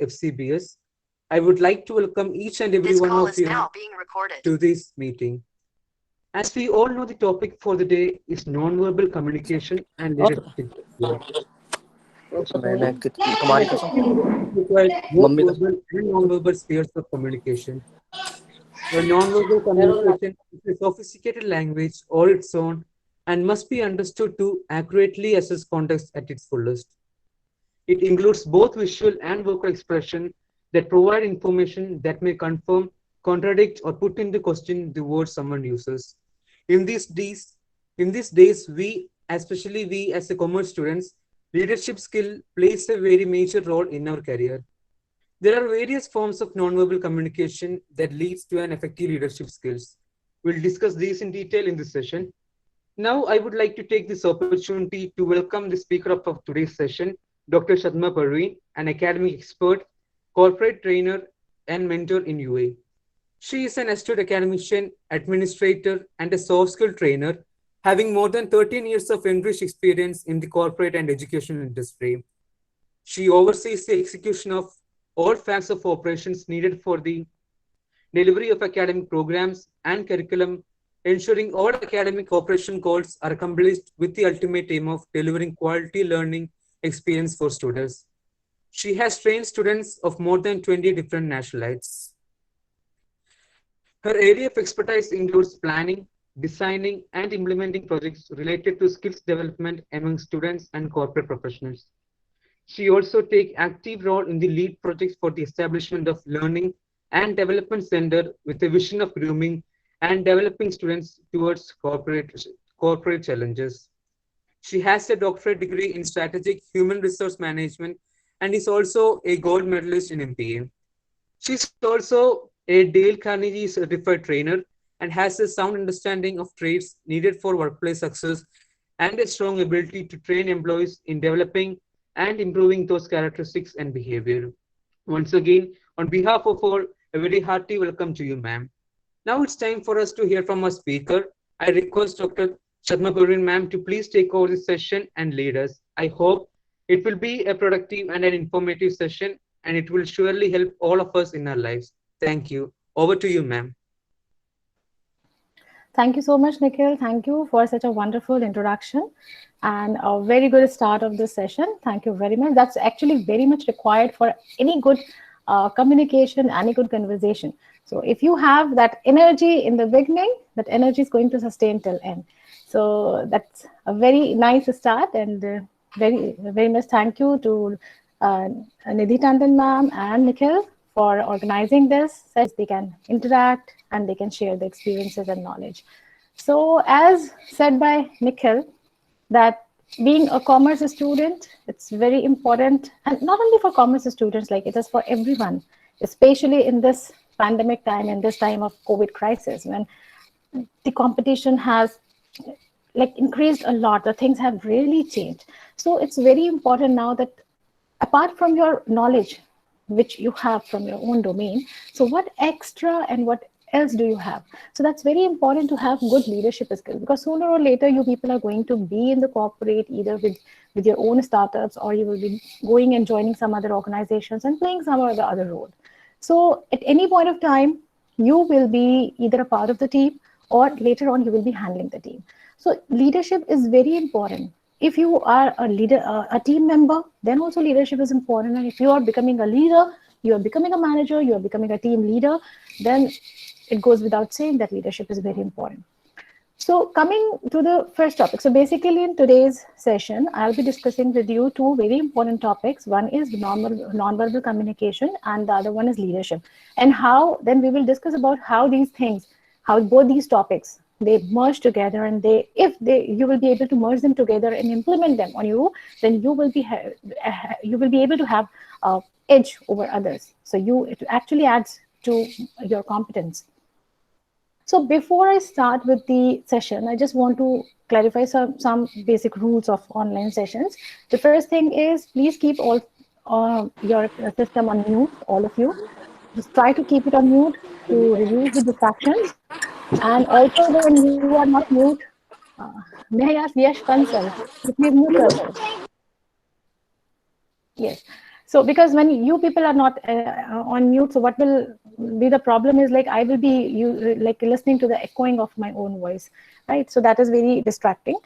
FCBS. I would like to welcome each and every one of you to this meeting. As we all know, the topic for the day is nonverbal communication and leadership skills. An effective leadership requires both mummy का verbal and nonverbal spheres of communication. A nonverbal communication is a sophisticated language all its own and must be understood to accurately assess context at its fullest. It includes both visual and vocal expression that provide information that may confirm, contradict, or put into question the words someone uses. In these days, we, especially we as a commerce students, leadership skill plays a very major role in our career. There are various forms of nonverbal communication that leads to an effective leadership skills. We'll discuss these in detail in this session. Now, I would like to take this opportunity to welcome the speaker of today's session, Dr. Shadma Parveen, an academic expert, corporate trainer, and mentor in UA. She is an astute academician, administrator, and a soft skill trainer, having more than 13 years of enriched experience in the corporate and educational industry. She oversees the execution of all facts of operations needed for the delivery of academic programs and curriculum, ensuring all academic operation goals are accomplished with the ultimate aim of delivering quality learning experience for students. She has trained students of more than 20 different nationalities. Her area of expertise includes planning, designing, and implementing projects related to skills development among students and corporate professionals. She also takes active role in the lead projects for the establishment of learning and development center with a vision of grooming and developing students towards corporate challenges. She has a doctorate degree in strategic human resource management and is also a gold medalist in MPA. She's also a Dale Carnegie certified trainer and has a sound understanding of traits needed for workplace success and a strong ability to train employees in developing and improving those characteristics and behavior. Once again, on behalf of all, a very hearty welcome to you, ma'am. Now it's time for us to hear from our speaker. I request Dr. Shadma Parveen, ma'am, to please take over this session and lead us. I hope it will be a productive and an informative session, and it will surely help all of us in our lives. Thank you. Over to you, ma'am. Thank you so much, Nikhil. Thank you for such a wonderful introduction and a very good start of this session. Thank you very much. That's actually very much required for any good communication, any good conversation. So if you have that energy in the beginning, that energy is going to sustain till end. So that's a very nice start, and very much thank you to Nidhi Tandon ma'am and Nikhil for organizing this, so they can interact and they can share the experiences and knowledge. So as said by Nikhil, that being a commerce student, it's very important, and not only for commerce students, like it is for everyone, especially in this pandemic time, in this time of COVID crisis, when the competition has like increased a lot, the things have really changed. So it's very important now that apart from your knowledge, which you have from your own domain, so what extra and what else do you have? So that's very important to have good leadership skills, because sooner or later you people are going to be in the corporate, either with your own startups, or you will be going and joining some other organizations and playing some or the other role. So at any point of time, you will be either a part of the team or later on you will be handling the team. So leadership is very important. If you are a leader, a team member, then also leadership is important. And if you are becoming a leader, you are becoming a manager, you are becoming a team leader, then it goes without saying that leadership is very important. So coming to the first topic. So basically in today's session, I'll be discussing with you two very important topics. One is non-verbal communication and the other one is leadership. And how, then we will discuss about how these things, how both these topics, they merge together, and you will be able to merge them together and implement them on you, then you will be able to have edge over others. So it actually adds to your competence. So before I start with the session, I just want to clarify some basic rules of online sessions. The first thing is, please keep all your system on mute, all of you. Just try to keep it on mute to reduce the distractions. And also when you are not mute, may I ask Yash Kansal to please mute yourself? Yes. So because when you people are not on mute, so what will be the problem is like I will be like listening to the echoing of my own voice, right? So that is very distracting.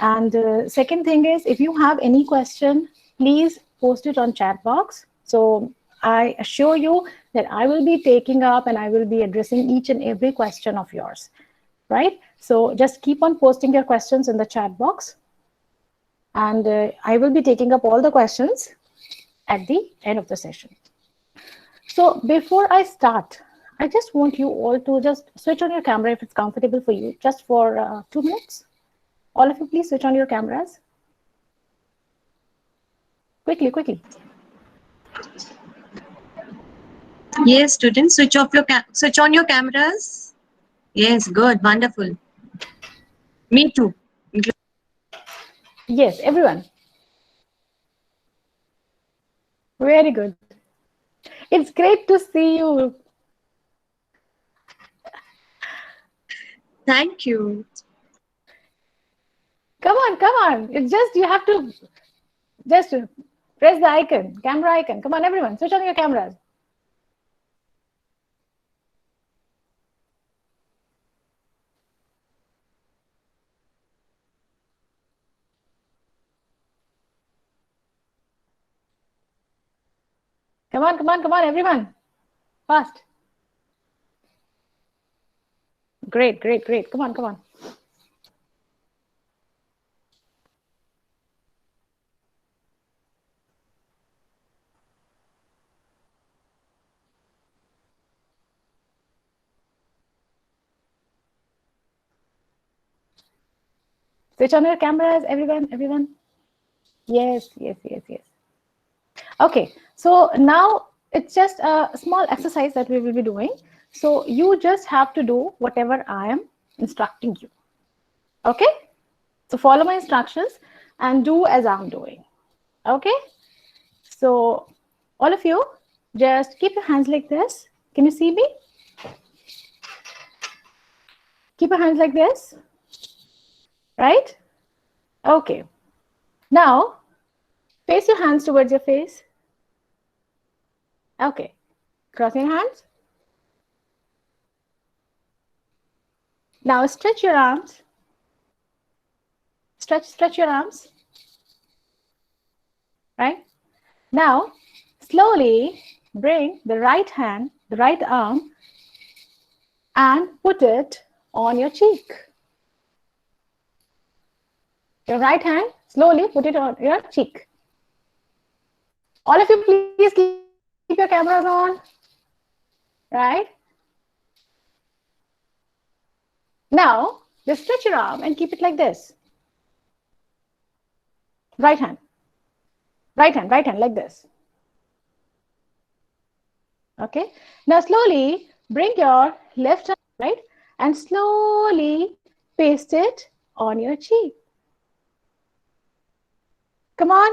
And second thing is, if you have any question, please post it on chat box. So I assure you that I will be taking up and I will be addressing each and every question of yours, right? So just keep on posting your questions in the chat box, and I will be taking up all the questions at the end of the session. So before I start, I just want you all to just switch on your camera if it's comfortable for you, just for 2 minutes. All of you, please switch on your cameras. Quickly, quickly. Yes, students, switch on your cameras. Yes, good, wonderful. Me too. Yes, everyone. Very good. It's great to see you. Thank you. Come on, come on. It's just you have to just press the icon, camera icon. Come on, everyone, switch on your cameras. Come on, come on, come on, everyone. Fast. Great, great, great. Come on, come on. Switch on your cameras, everyone, everyone. Yes, yes, yes, yes. Okay, so now it's just a small exercise that we will be doing. So you just have to do whatever I am instructing you. Okay? So follow my instructions and do as I'm doing. Okay? So all of you, just keep your hands like this. Can you see me? Keep your hands like this. Right? Okay. Now, face your hands towards your face. Okay. Cross your hands. Now stretch your arms. Stretch your arms. Right? Now, slowly bring the right hand, the right arm, and put it on your cheek. Your right hand, slowly put it on your cheek. All of you, please keep your cameras on. Right? Now, just stretch your arm and keep it like this. Right hand, like this. Okay. Now, slowly bring your left hand, right, and slowly paste it on your cheek. Come on.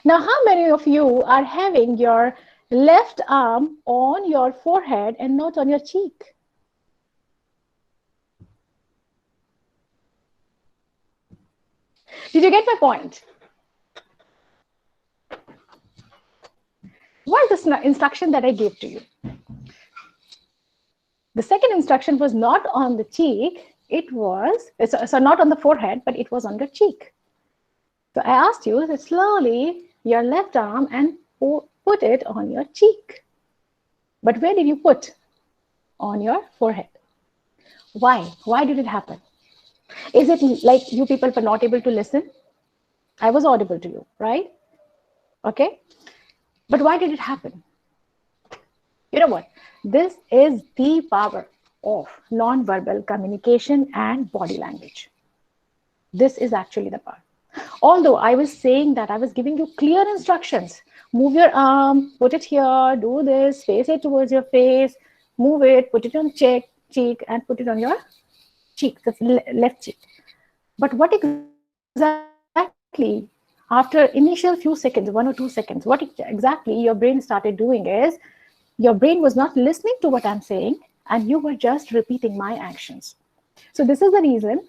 Now, how many of you are having your left arm on your forehead and not on your cheek? Did you get my point? What is the instruction that I gave to you? The second instruction was not on the cheek. It was, so not on the forehead, but it was on the cheek. So I asked you to slowly your left arm and put it on your cheek. But where did you put? On your forehead. Why? Why did it happen? Is it like you people were not able to listen? I was audible to you, right? Okay. But why did it happen? You know what? This is the power of non-verbal communication and body language. This is actually the power. Although I was saying that I was giving you clear instructions. Move your arm, put it here, do this, face it towards your face, move it, put it on cheek, and put it on your cheek, the left cheek. But what exactly, after initial few seconds, 1 or 2 seconds, what exactly your brain started doing is, your brain was not listening to what I'm saying, and you were just repeating my actions. So this is the reason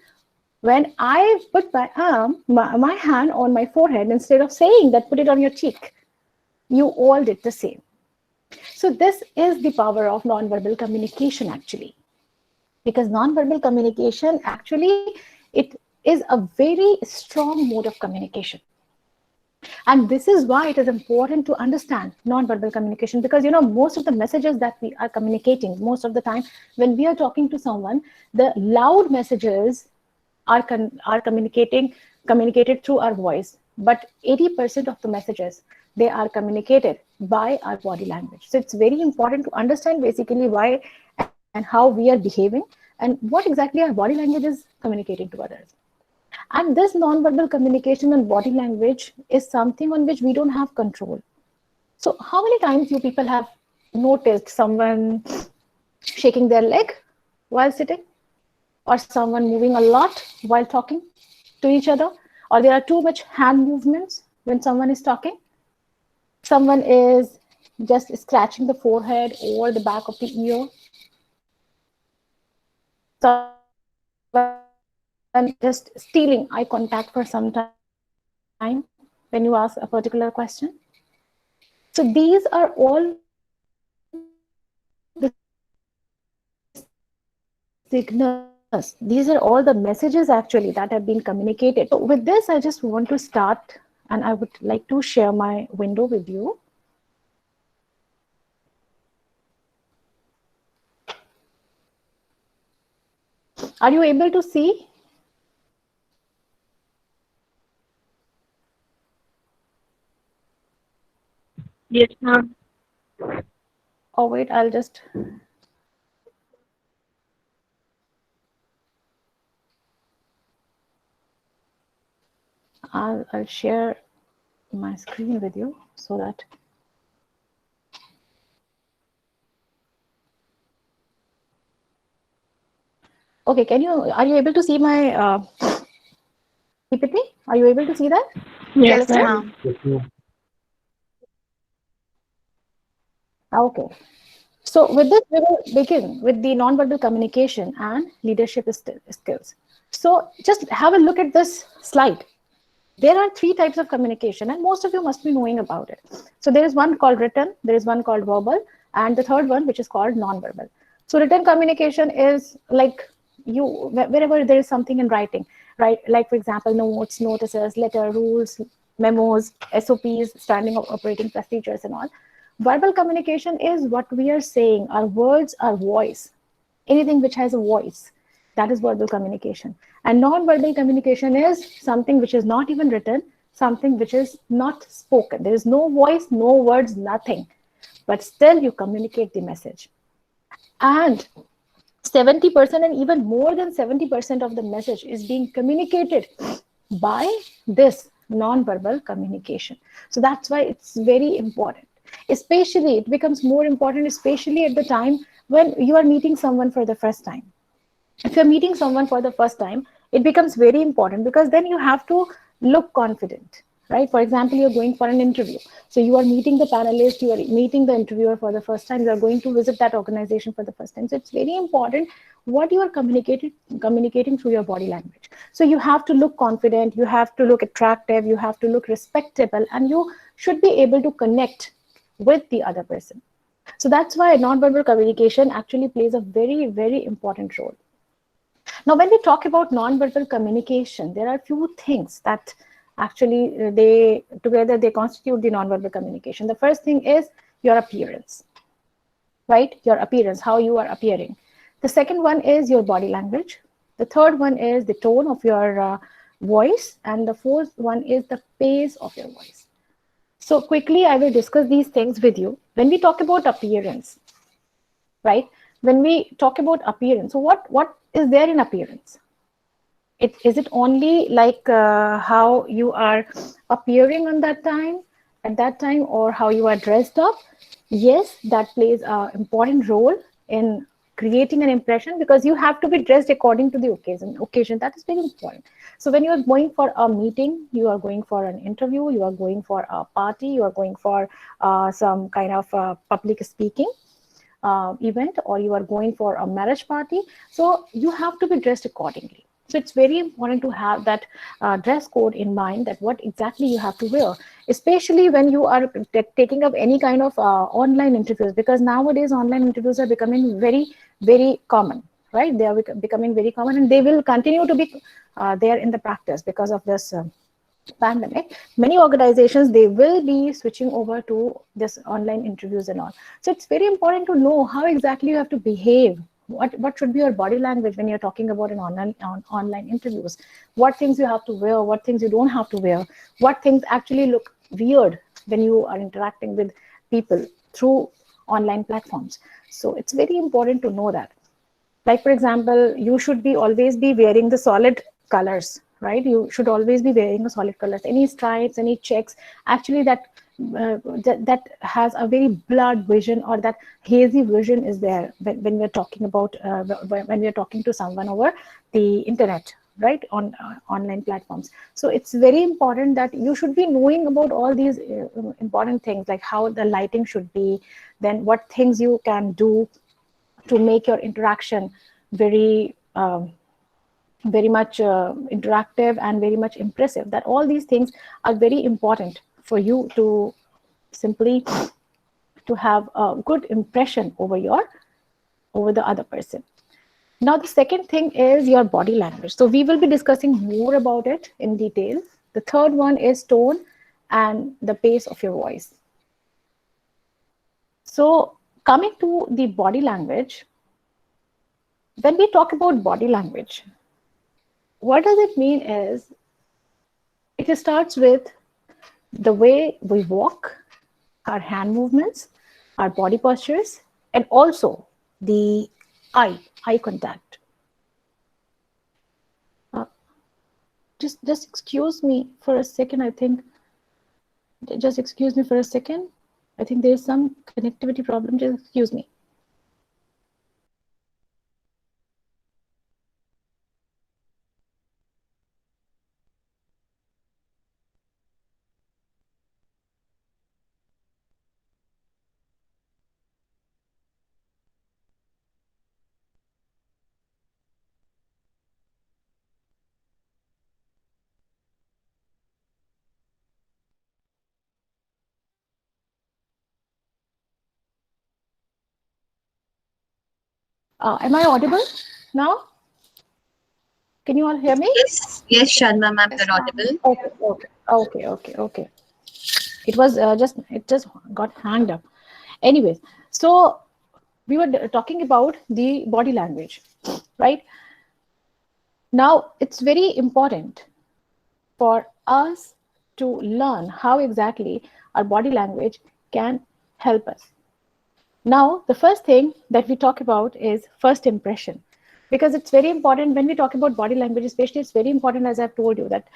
When I put my arm, my hand on my forehead, instead of saying that put it on your cheek, you all did the same. So this is the power of non-verbal communication actually. Because non-verbal communication actually, it is a very strong mode of communication. And this is why it is important to understand non-verbal communication, because most of the messages that we are communicating, most of the time when we are talking to someone, the loud messages are communicated through our voice, but 80% of the messages, they are communicated by our body language. So it's very important to understand basically why and how we are behaving and what exactly our body language is communicating to others. And this non-verbal communication and body language is something on which we don't have control. So how many times you people have noticed someone shaking their leg while sitting, or someone moving a lot while talking to each other, or there are too much hand movements when someone is talking? Someone is just scratching the forehead or the back of the ear. Someone is just stealing eye contact for some time when you ask a particular question. So these are all the signals. These are all the messages actually that have been communicated. So with this, I just want to start, and I would like to share my window with you. Are you able to see? Yes, ma'am. Oh, wait, I'll share my screen with you so that. Okay, are you able to see my PPT? Are you able to see that? Yes, Alistair? ma'am. Yes, ma'am. Okay. So with this, we will begin with the non-verbal communication and leadership skills. So just have a look at this slide. There are three types of communication, and most of you must be knowing about it. So there is one called written, there is one called verbal, and the third one, which is called non-verbal. So written communication is like wherever there is something in writing, right? Like for example, notes, notices, letter, rules, memos, SOPs, standing operating procedures, and all. Verbal communication is what we are saying. Our words, our voice, anything which has a voice, that is verbal communication. And non-verbal communication is something which is not even written, something which is not spoken. There is no voice, no words, nothing, but still you communicate the message. And 70% and even more than 70% of the message is being communicated by this non-verbal communication. So that's why it's very important. Especially, it becomes more important, especially at the time when you are meeting someone for the first time. If you're meeting someone for the first time, it becomes very important because then you have to look confident, right? For example, you're going for an interview. So you are meeting the panelist, you are meeting the interviewer for the first time, you are going to visit that organization for the first time. So it's very important what you are communicating through your body language. So you have to look confident, you have to look attractive, you have to look respectable, and you should be able to connect with the other person. So that's why nonverbal communication actually plays a very, very important role. Now, when we talk about nonverbal communication, there are few things that actually they constitute the nonverbal communication. The first thing is your appearance, right? Your appearance, how you are appearing. The second one is your body language. The third one is the tone of your voice. And the fourth one is the pace of your voice. So quickly, I will discuss these things with you. When we talk about appearance, right? When we talk about appearance, so what is there in appearance? Is it only like how you are appearing on that time, at that time, or how you are dressed up? Yes, that plays an important role in creating an impression because you have to be dressed according to the occasion. That is very important. So when you are going for a meeting, you are going for an interview, you are going for a party, you are going for some kind of public speaking event, or you are going for a marriage party, so you have to be dressed accordingly. So it's very important to have that dress code in mind, that what exactly you have to wear, especially when you are taking up any kind of online interviews, because nowadays online interviews are becoming very, very common, right? They are becoming very common, and they will continue to be there in the practice because of this pandemic. Many organizations, they will be switching over to this online interviews and all. So it's very important to know how exactly you have to behave. What should be your body language when you're talking about an online interviews? What things you have to wear, what things you don't have to wear, what things actually look weird when you are interacting with people through online platforms. So it's very important to know that. Like, for example, you should be always be wearing the solid colors, right? You should always be wearing the solid colors. Any stripes, any checks, actually that has a very blurred vision, or that hazy vision is there when we're talking about when we're talking to someone over the internet, right, on online platforms. So it's very important that you should be knowing about all these important things, like how the lighting should be, then what things you can do to make your interaction very very much interactive and very much impressive. That all these things are very important for you to simply to have a good impression over the other person. Now the second thing is your body language. So we will be discussing more about it in detail. The third one is tone and the pace of your voice. So coming to the body language, when we talk about body language, what does it mean is it starts with the way we walk, our hand movements, our body postures, and also the eye contact. Just excuse me for a second. Just excuse me for a second. I think there is some connectivity problem. Just excuse me. Am I audible now? Can you all hear me? Yes, Sharma ma'am, you're audible. Okay. It just got hanged up. Anyways, so we were talking about the body language, right? Now it's very important for us to learn how exactly our body language can help us. Now, the first thing that we talk about is first impression, because it's very important when we talk about body language, especially it's very important, as I've told you, that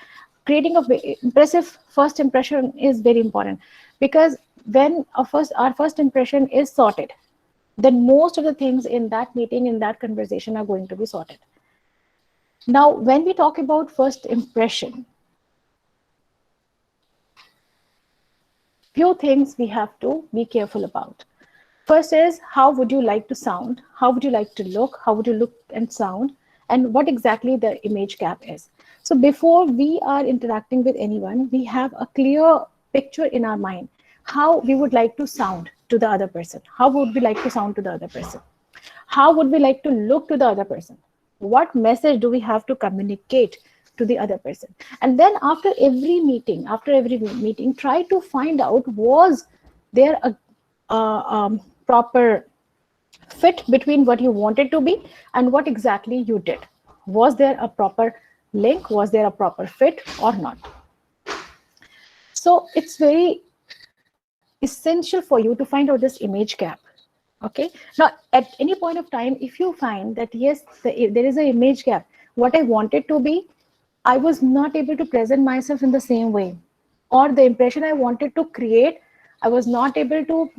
creating a impressive first impression is very important, because when our first impression is sorted, then most of the things in that meeting, in that conversation are going to be sorted. Now, when we talk about first impression, few things we have to be careful about. First is, how would you like to sound? How would you like to look? How would you look and sound? And what exactly the image gap is. So before we are interacting with anyone, we have a clear picture in our mind how we would like to sound to the other person. How would we like to sound to the other person? How would we like to look to the other person? What message do we have to communicate to the other person? And then after every meeting, try to find out, was there a proper fit between what you wanted to be and what exactly you did? Was there a proper link? Was there a proper fit or not? So it's very essential for you to find out this image gap. Okay, now at any point of time, if you find that yes, there is an image gap, what I wanted to be, I was not able to present myself in the same way, or the impression I wanted to create, I was not able to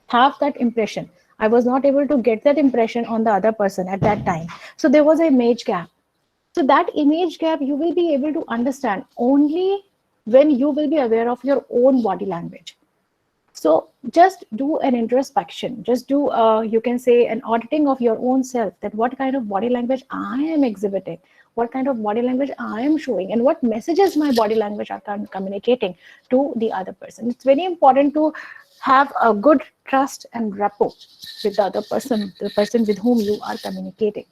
have that impression. I was not able to get that impression on the other person at that time. So there was an image gap. So that image gap you will be able to understand only when you will be aware of your own body language. So just do an introspection, just do, you can say, an auditing of your own self, that what kind of body language I am exhibiting, what kind of body language I am showing, and what messages my body language are communicating to the other person. It's very important to have a good trust and rapport with the other person, the person with whom you are communicating.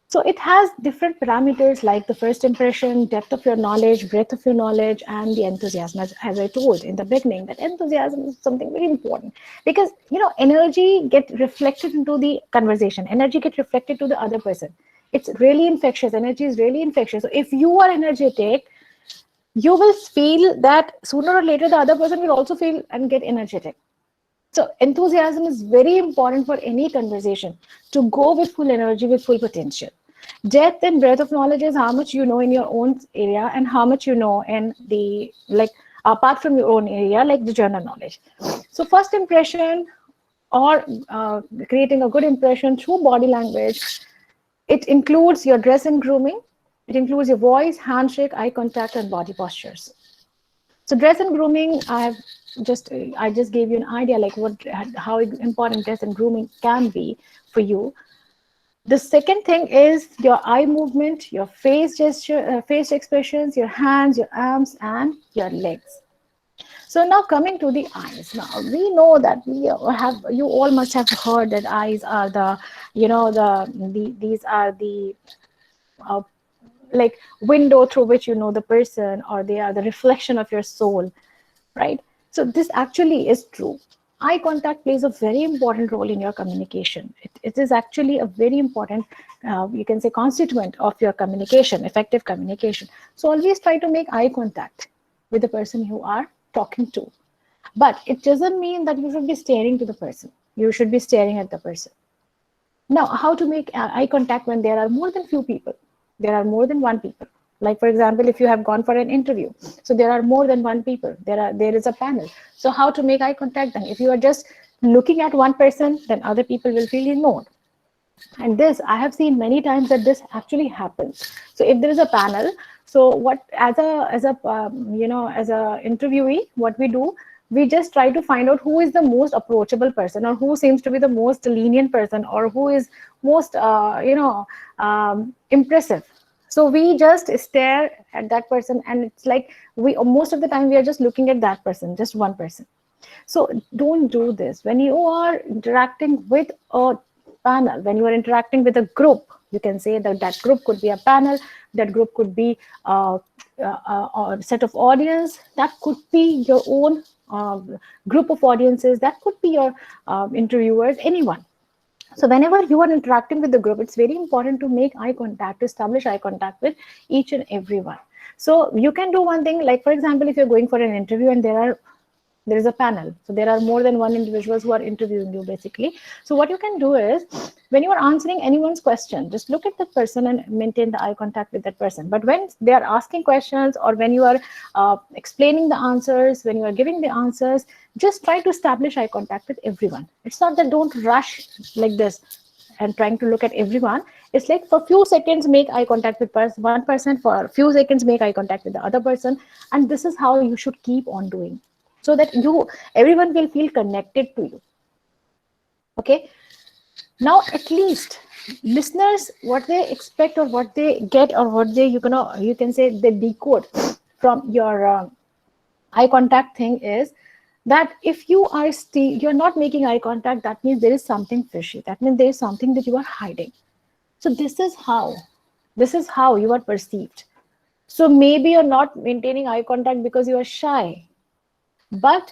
So it has different parameters like the first impression, depth of your knowledge, breadth of your knowledge, and the enthusiasm. As I told in the beginning, that enthusiasm is something very important, because energy get reflected into the conversation. Energy get reflected to the other person. It's really infectious. Energy is really infectious. So if you are energetic, you will feel that sooner or later the other person will also feel and get energetic. So enthusiasm is very important for any conversation, to go with full energy, with full potential. Depth and breadth of knowledge is how much you know in your own area and how much you know in the, like, apart from your own area, like the general knowledge. So first impression, or creating a good impression through body language, it includes your dress and grooming. It includes your voice, handshake, eye contact, and body postures. So dress and grooming, I just gave you an idea like how important dress and grooming can be for you. The second thing is your eye movement, your face gesture, face expressions, your hands, your arms, and your legs. So now coming to the eyes. Now we know that you all must have heard that eyes are these are the uh, like window through which you know the person, or they are the reflection of your soul, right? So this actually is true. Eye contact plays a very important role in your communication. It is actually a very important, you can say, constituent of your communication, effective communication. So always try to make eye contact with the person you are talking to. But it doesn't mean that you should be staring to the person. You should be staring at the person. Now, how to make eye contact when there are more than few people? There are more than one people. Like, for example, if you have gone for an interview, so there are more than one people. There is a panel. So how to make eye contact then? If you are just looking at one person, then other people will feel ignored. And this, I have seen many times that this actually happens. So if there is a panel, so what, as a interviewee, what we do, we just try to find out who is the most approachable person, or who seems to be the most lenient person, or who is most impressive. So we just stare at that person, and it's like most of the time we are just looking at that person, just one person. So don't do this. When you are interacting with a panel, when you are interacting with a group, you can say that group could be a panel, that group could be a set of audience, that could be your own group of audiences, that could be your interviewers, anyone. So whenever you are interacting with the group, it's very important to make eye contact, to establish eye contact with each and everyone. So you can do one thing, like, for example, if you're going for an interview and there is a panel, so there are more than one individuals who are interviewing you, basically. So what you can do is, when you are answering anyone's question, just look at that person and maintain the eye contact with that person. But when they are asking questions, or when you are explaining the answers, when you are giving the answers, just try to establish eye contact with everyone. It's not that don't rush like this and trying to look at everyone. It's like for a few seconds make eye contact with one person, for a few seconds make eye contact with the other person, and this is how you should keep on doing, so that everyone will feel connected to you. Okay. Now, at least listeners, what they expect, or what they get, or what they you can say they decode from your eye contact thing is that if you're not making eye contact, that means there is something fishy. That means there is something that you are hiding. So this is how you are perceived. So maybe you're not maintaining eye contact because you are shy. But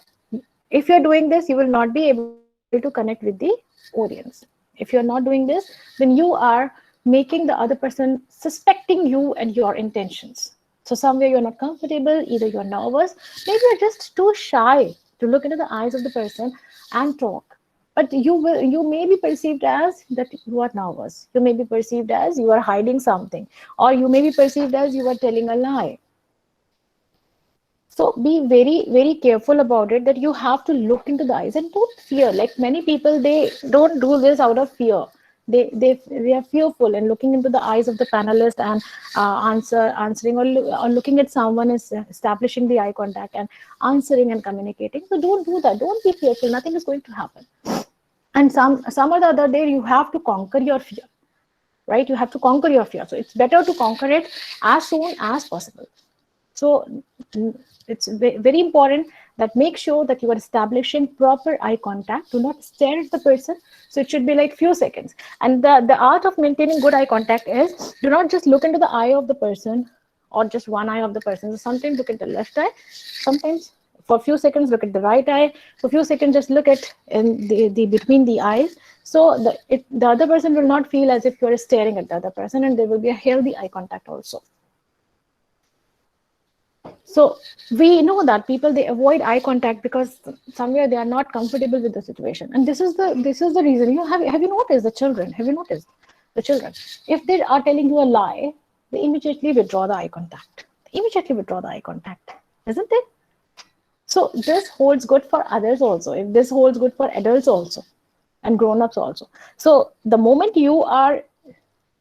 if you're doing this, you will not be able to connect with the audience. If you're not doing this, then you are making the other person suspecting you and your intentions. So somewhere you're not comfortable, either you're nervous, maybe you're just too shy to look into the eyes of the person and talk. But you may be perceived as that you are nervous. You may be perceived as you are hiding something, or you may be perceived as you are telling a lie. So be very, very careful about it, that you have to look into the eyes and don't fear. Like many people, they don't do this out of fear. They are fearful, and looking into the eyes of the panelist and answering, or looking at someone is establishing the eye contact and answering and communicating. So don't do that. Don't be fearful. Nothing is going to happen. And some or the other day, you have to conquer your fear. right? You have to conquer your fear. So it's better to conquer it as soon as possible. So it's very important that make sure that you are establishing proper eye contact. Do not stare at the person. So it should be like few seconds. And the art of maintaining good eye contact is, do not just look into the eye of the person or just one eye of the person. So sometimes look at the left eye, sometimes for a few seconds look at the right eye, for a few seconds just look at in the between the eyes. So the other person will not feel as if you are staring at the other person, and there will be a healthy eye contact also. So we know that people, they avoid eye contact because somewhere they are not comfortable with the situation, and this is the reason. Have you noticed the children? Have you noticed the children? If they are telling you a lie, they immediately withdraw the eye contact. Isn't it? So this holds good for others also. If this holds good for adults also, and grown-ups also. So the moment you are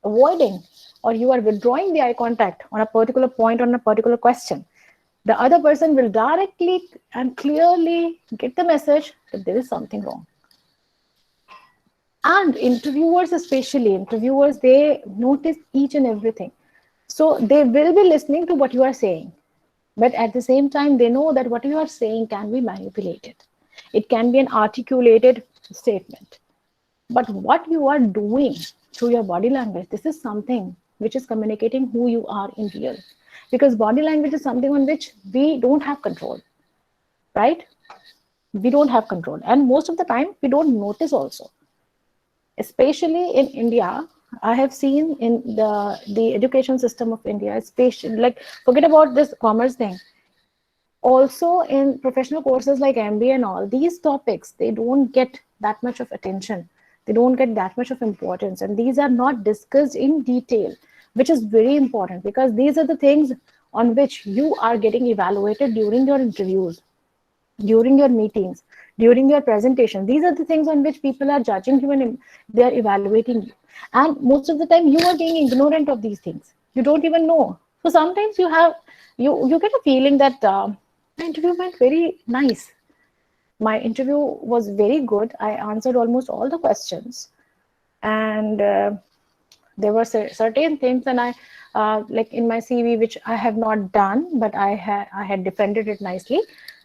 avoiding or you are withdrawing the eye contact on a particular point, on a particular question, the other person will directly and clearly get the message that there is something wrong. And interviewers, they notice each and everything. So they will be listening to what you are saying. But at the same time, they know that what you are saying can be manipulated. It can be an articulated statement. But what you are doing through your body language, this is something which is communicating who you are in real. Because body language is something on which we don't have control, right? We don't have control. And most of the time, we don't notice also. Especially in India, I have seen in the education system of India, especially, like, forget about this commerce thing. Also in professional courses like MBA and all, these topics, they don't get that much of attention. They don't get that much of importance. And these are not discussed in detail, which is very important, because these are the things on which you are getting evaluated during your interviews, during your meetings, during your presentation. These are the things on which people are judging you and they are evaluating you. And most of the time you are being ignorant of these things. You don't even know. So sometimes you get a feeling that my interview went very nice. My interview was very good. I answered almost all the questions. And there were certain things, and I like in my CV, which I have not done, but I had defended it nicely.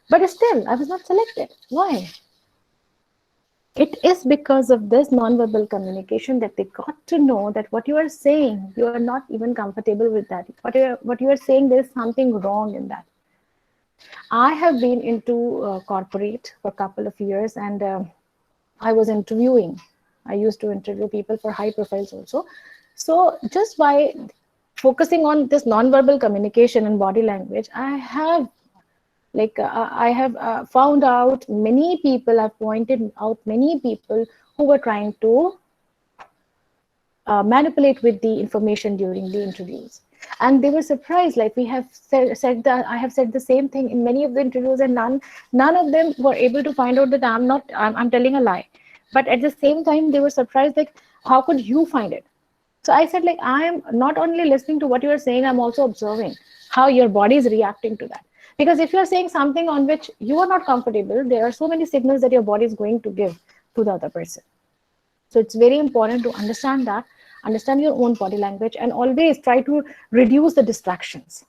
But still, I was not selected. Why? It is because of this non-verbal communication that they got to know that what you are saying, you are not even comfortable with that. What you are saying, there is something wrong in that. I have been into corporate for a couple of years, and I was interviewing. I used to interview people for high profiles also. So just by focusing on this non-verbal communication and body language, I have found out many people, I've pointed out many people who were trying to manipulate with the information during the interviews. And they were surprised, like we have said that I have said the same thing in many of the interviews, and none of them were able to find out that I'm telling a lie. But at the same time, they were surprised, like, how could you find it? So I said, like, I'm not only listening to what you are saying, I'm also observing how your body is reacting to that. Because if you're saying something on which you are not comfortable, there are so many signals that your body is going to give to the other person. So it's very important to understand that, understand your own body language, and always try to reduce the distractions.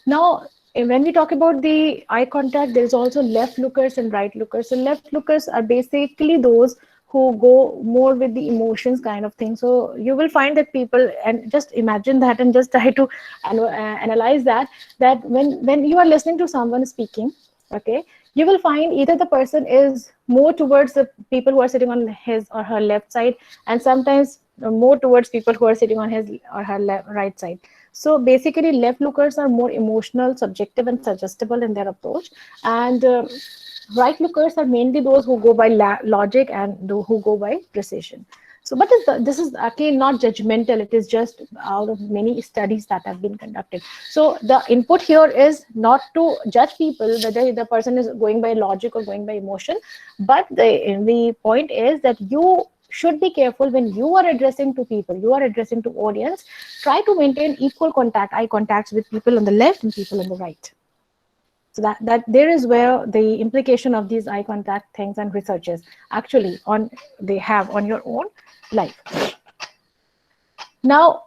Now, when we talk about the eye contact, there is also left lookers and right lookers. So left lookers are basically those who go more with the emotions kind of thing. So you will find that people, and just imagine that and just try to analyze that when you are listening to someone speaking, okay, you will find either the person is more towards the people who are sitting on his or her left side, and sometimes more towards people who are sitting on his or her right side. So basically, left lookers are more emotional, subjective, and suggestible in their approach, and right lookers are mainly those who go by logic and who go by precision. So, but this is again not judgmental. It is just out of many studies that have been conducted. So the input here is not to judge people whether the person is going by logic or going by emotion, but the point is that you should be careful when you are addressing to people, you are addressing to audience. Try to maintain equal eye contacts with people on the left and people on the right. So that there is where the implication of these eye contact things and researches actually they have on your own life. Now,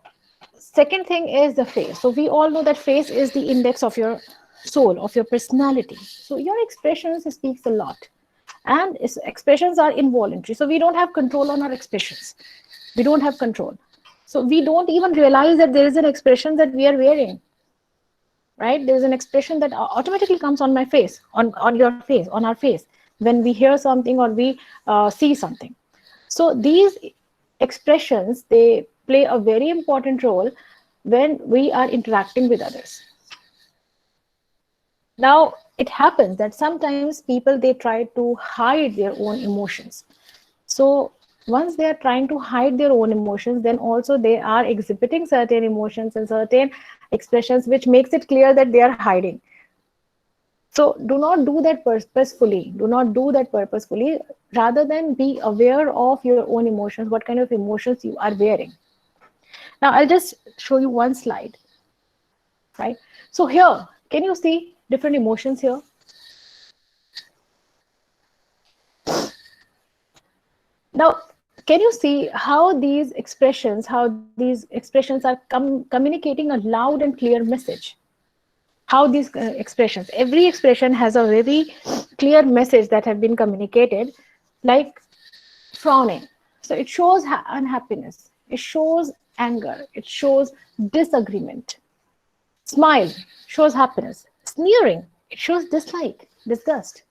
second thing is the face. So we all know that face is the index of your soul, of your personality. So your expressions speaks a lot, and expressions are involuntary. So we don't have control on our expressions. We don't have control. So we don't even realize that there is an expression that we are wearing, right? There is an expression that automatically comes on my face, on your face, on our face, when we hear something or we see something. So these expressions, they play a very important role when we are interacting with others. Now, it happens that sometimes people, they try to hide their own emotions. So once they are trying to hide their own emotions, then also they are exhibiting certain emotions and certain expressions, which makes it clear that they are hiding. So do not do that purposefully. Do not do that purposefully. Rather than be aware of your own emotions, what kind of emotions you are wearing. Now I'll just show you one slide, right? So here, can you see different emotions here? Now, can you see how these expressions are communicating a loud and clear message? How these expressions, every expression has a very clear message that have been communicated, like frowning. So it shows unhappiness, it shows anger, it shows disagreement. Smile shows happiness. Sneering, it shows dislike, disgust.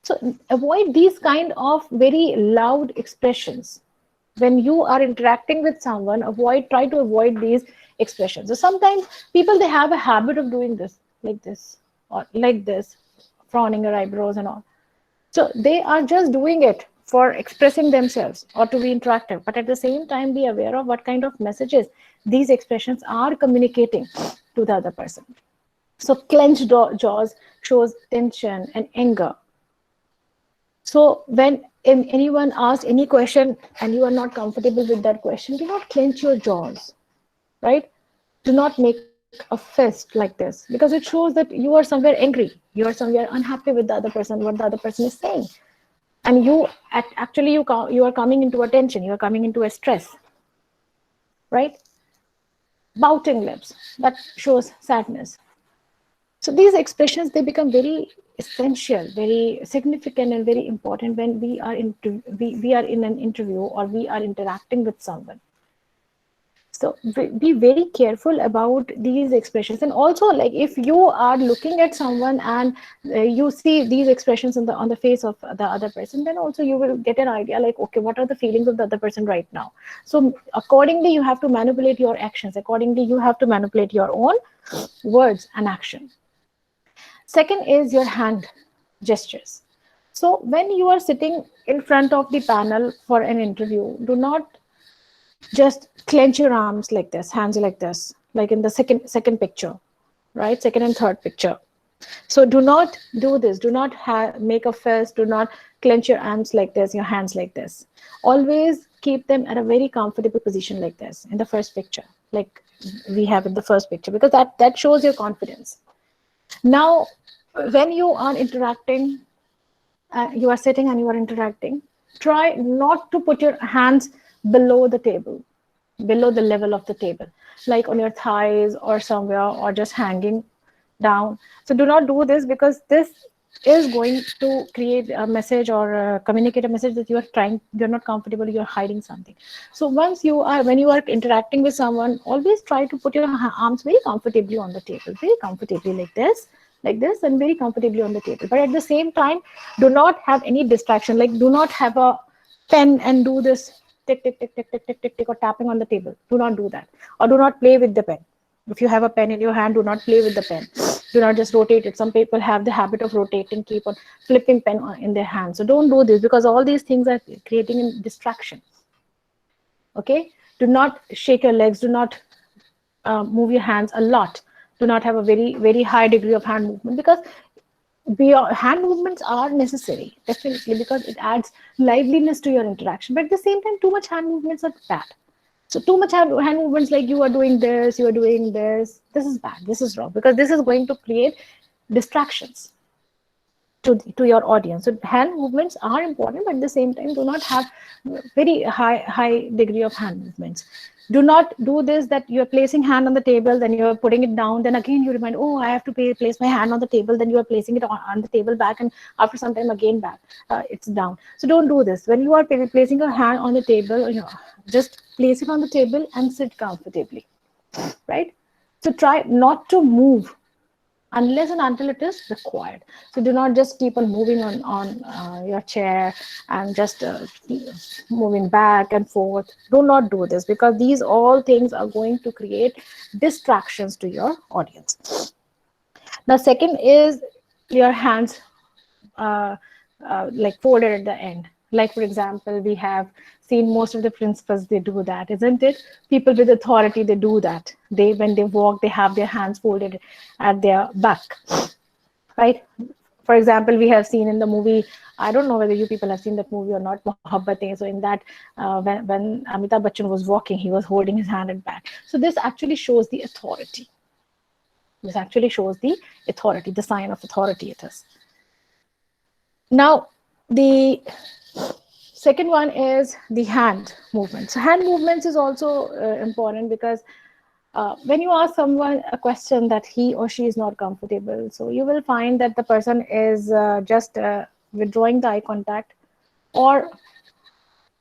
So avoid these kind of very loud expressions. When you are interacting with someone, try to avoid these expressions. So sometimes people, they have a habit of doing this, or like this, frowning their eyebrows and all. So they are just doing it for expressing themselves or to be interactive. But at the same time, be aware of what kind of messages these expressions are communicating to the other person. So clenched jaws shows tension and anger. So when anyone asks any question and you are not comfortable with that question, do not clench your jaws, right? Do not make a fist like this, because it shows that you are somewhere angry, you are somewhere unhappy with the other person, what the other person is saying, and actually you are coming into a tension, you are coming into a stress, right? Pouting lips, that shows sadness. So these expressions, they become very essential, very significant, and very important when we are in an interview or we are interacting with someone. So be very careful about these expressions. And also, like, if you are looking at someone and you see these expressions on the face of the other person, then also you will get an idea, like, okay, what are the feelings of the other person right now? So accordingly, you have to manipulate your actions. Accordingly, you have to manipulate your own words and action. Second is your hand gestures. So when you are sitting in front of the panel for an interview, do not just clench your arms like this, hands like this, like in the second picture, right? Second and third picture. So do not do this. Do not make a fist. Do not clench your arms like this, your hands like this. Always keep them at a very comfortable position like this in the first picture, like we have in the first picture, because that shows your confidence. Now, when you are interacting, you are sitting and you are interacting, try not to put your hands below the table, below the level of the table, like on your thighs or somewhere, or just hanging down. So do not do this, because this is going to create a message or communicate a message that you're not comfortable, you're hiding something. So when you are interacting with someone, always try to put your arms very comfortably on the table, very comfortably like this, and very comfortably on the table. But at the same time, do not have any distraction, like do not have a pen and do this tick tick tick tick tick tick tick tick, or tapping on the table. Do not do that. Or do not play with the pen. If you have a pen in your hand, do not play with the pen. Do not just rotate it. Some people have the habit of rotating, keep on flipping pen in their hand. So don't do this, because all these things are creating a distraction. Okay? Do not shake your legs. Do not move your hands a lot. Do not have a very, very high degree of hand movement, because hand movements are necessary, definitely, because it adds liveliness to your interaction. But at the same time, too much hand movements are bad. So too much hand movements, like you are doing this, you are doing this is bad, this is wrong, because this is going to create distractions. to your audience. So hand movements are important, but at the same time, do not have very high degree of hand movements. Do not do this that you're placing hand on the table, then you're putting it down, then again you remind, oh, I have to place my hand on the table, then you are placing it on the table back, and after some time again back, it's down. So don't do this. When you are placing your hand on the table, just place it on the table and sit comfortably, right? So try not to move unless and until it is required. So do not just keep on moving on your chair and just moving back and forth. Do not do this, because these all things are going to create distractions to your audience. Now, second is your hands like folded at the end. Like, for example, we have seen most of the principals, they do that, isn't it? People with authority, they do that. When they walk, they have their hands folded at their back, right? For example, we have seen in the movie, I don't know whether you people have seen that movie or not, Mohabbatein. So in that, when Amitabh Bachchan was walking, he was holding his hand at back. So this actually shows the authority. This actually shows the authority, the sign of authority it is. Now, the second one is the hand movements. So hand movements is also important, because when you ask someone a question that he or she is not comfortable, so you will find that the person is just withdrawing the eye contact, or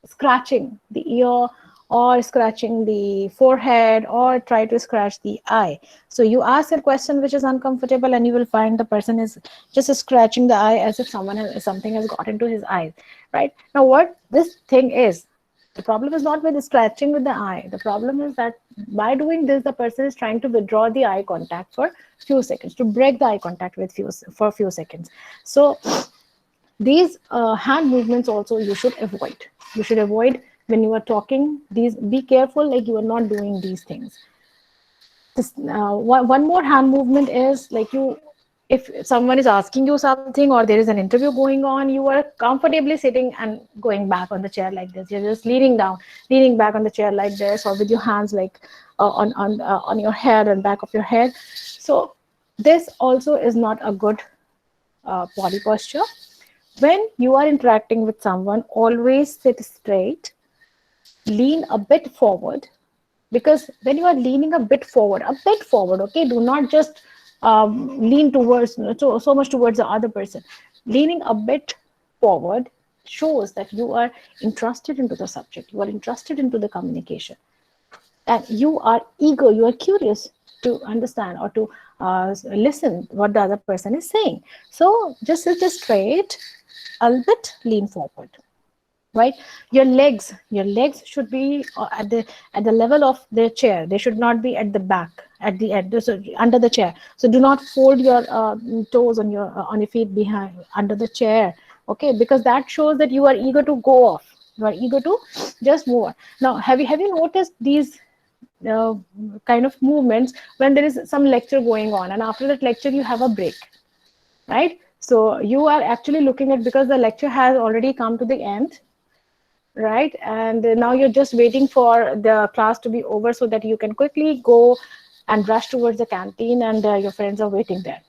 scratching the ear, or scratching the forehead, or try to scratch the eye. So you ask a question which is uncomfortable, and you will find the person is just scratching the eye as if something has got into his eyes, right? Now, what this thing is, the problem is not with scratching with the eye. The problem is that by doing this, the person is trying to withdraw the eye contact for few seconds, to break the eye contact for a few seconds. So these hand movements also you should avoid. You should avoid when you are talking. These, be careful, like you are not doing these things. This, one more hand movement is like if someone is asking you something, or there is an interview going on, you are comfortably sitting and going back on the chair like this. You're just leaning back on the chair like this, or with your hands like on your head and back of your head. So this also is not a good body posture. When you are interacting with someone, always sit straight, lean a bit forward, because when you are leaning a bit forward, okay, do not just lean towards so much towards the other person. Leaning a bit forward shows that you are interested into the subject, you are interested into the communication, and you are eager, you are curious to understand or to listen what the other person is saying. So just sit straight, a bit lean forward, right? Your legs should be at the level of the chair. They should not be at the back, at the end, so under the chair. So do not fold your toes on your feet behind under the chair, okay? Because that shows that you are eager to go off, you are eager to just move on. Now, have you noticed these kind of movements when there is some lecture going on, and after that lecture you have a break, right? So you are actually looking at, because the lecture has already come to the end, right? And now you're just waiting for the class to be over so that you can quickly go and rush towards the canteen, and your friends are waiting there,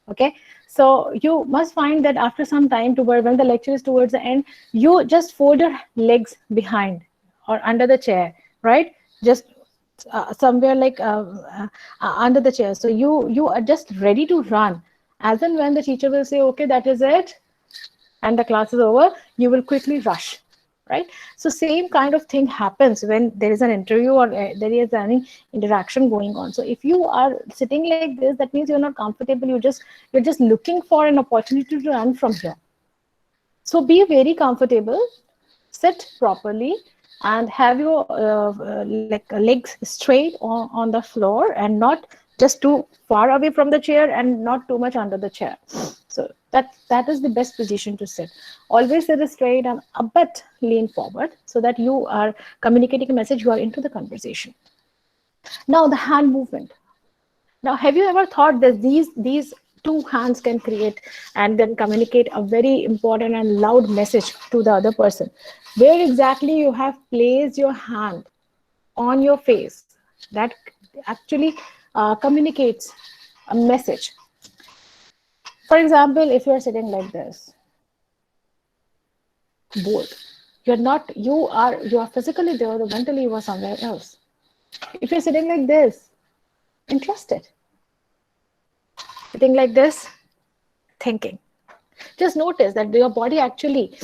okay? So you must find that after some time, when the lecture is towards the end, you just fold your legs behind or under the chair, right? Just somewhere like under the chair. So you are just ready to run. As and when the teacher will say, okay, that is it, and the class is over, you will quickly rush, right? So same kind of thing happens when there is an interview, or there is any interaction going on. So if you are sitting like this, that means you're not comfortable. You're just looking for an opportunity to run from here. So be very comfortable, sit properly, and have your legs straight on the floor, and not just too far away from the chair, and not too much under the chair. So that is the best position to sit. Always sit straight and a bit lean forward, so that you are communicating a message, you are into the conversation. Now, the hand movement. Now, have you ever thought that these two hands can create and then communicate a very important and loud message to the other person? Where exactly you have placed your hand on your face, that actually communicates a message. For example, if you're sitting like this, bored, you are physically there, but mentally you are somewhere else. If you're sitting like this, interested, sitting like this, thinking. Just notice that your body actually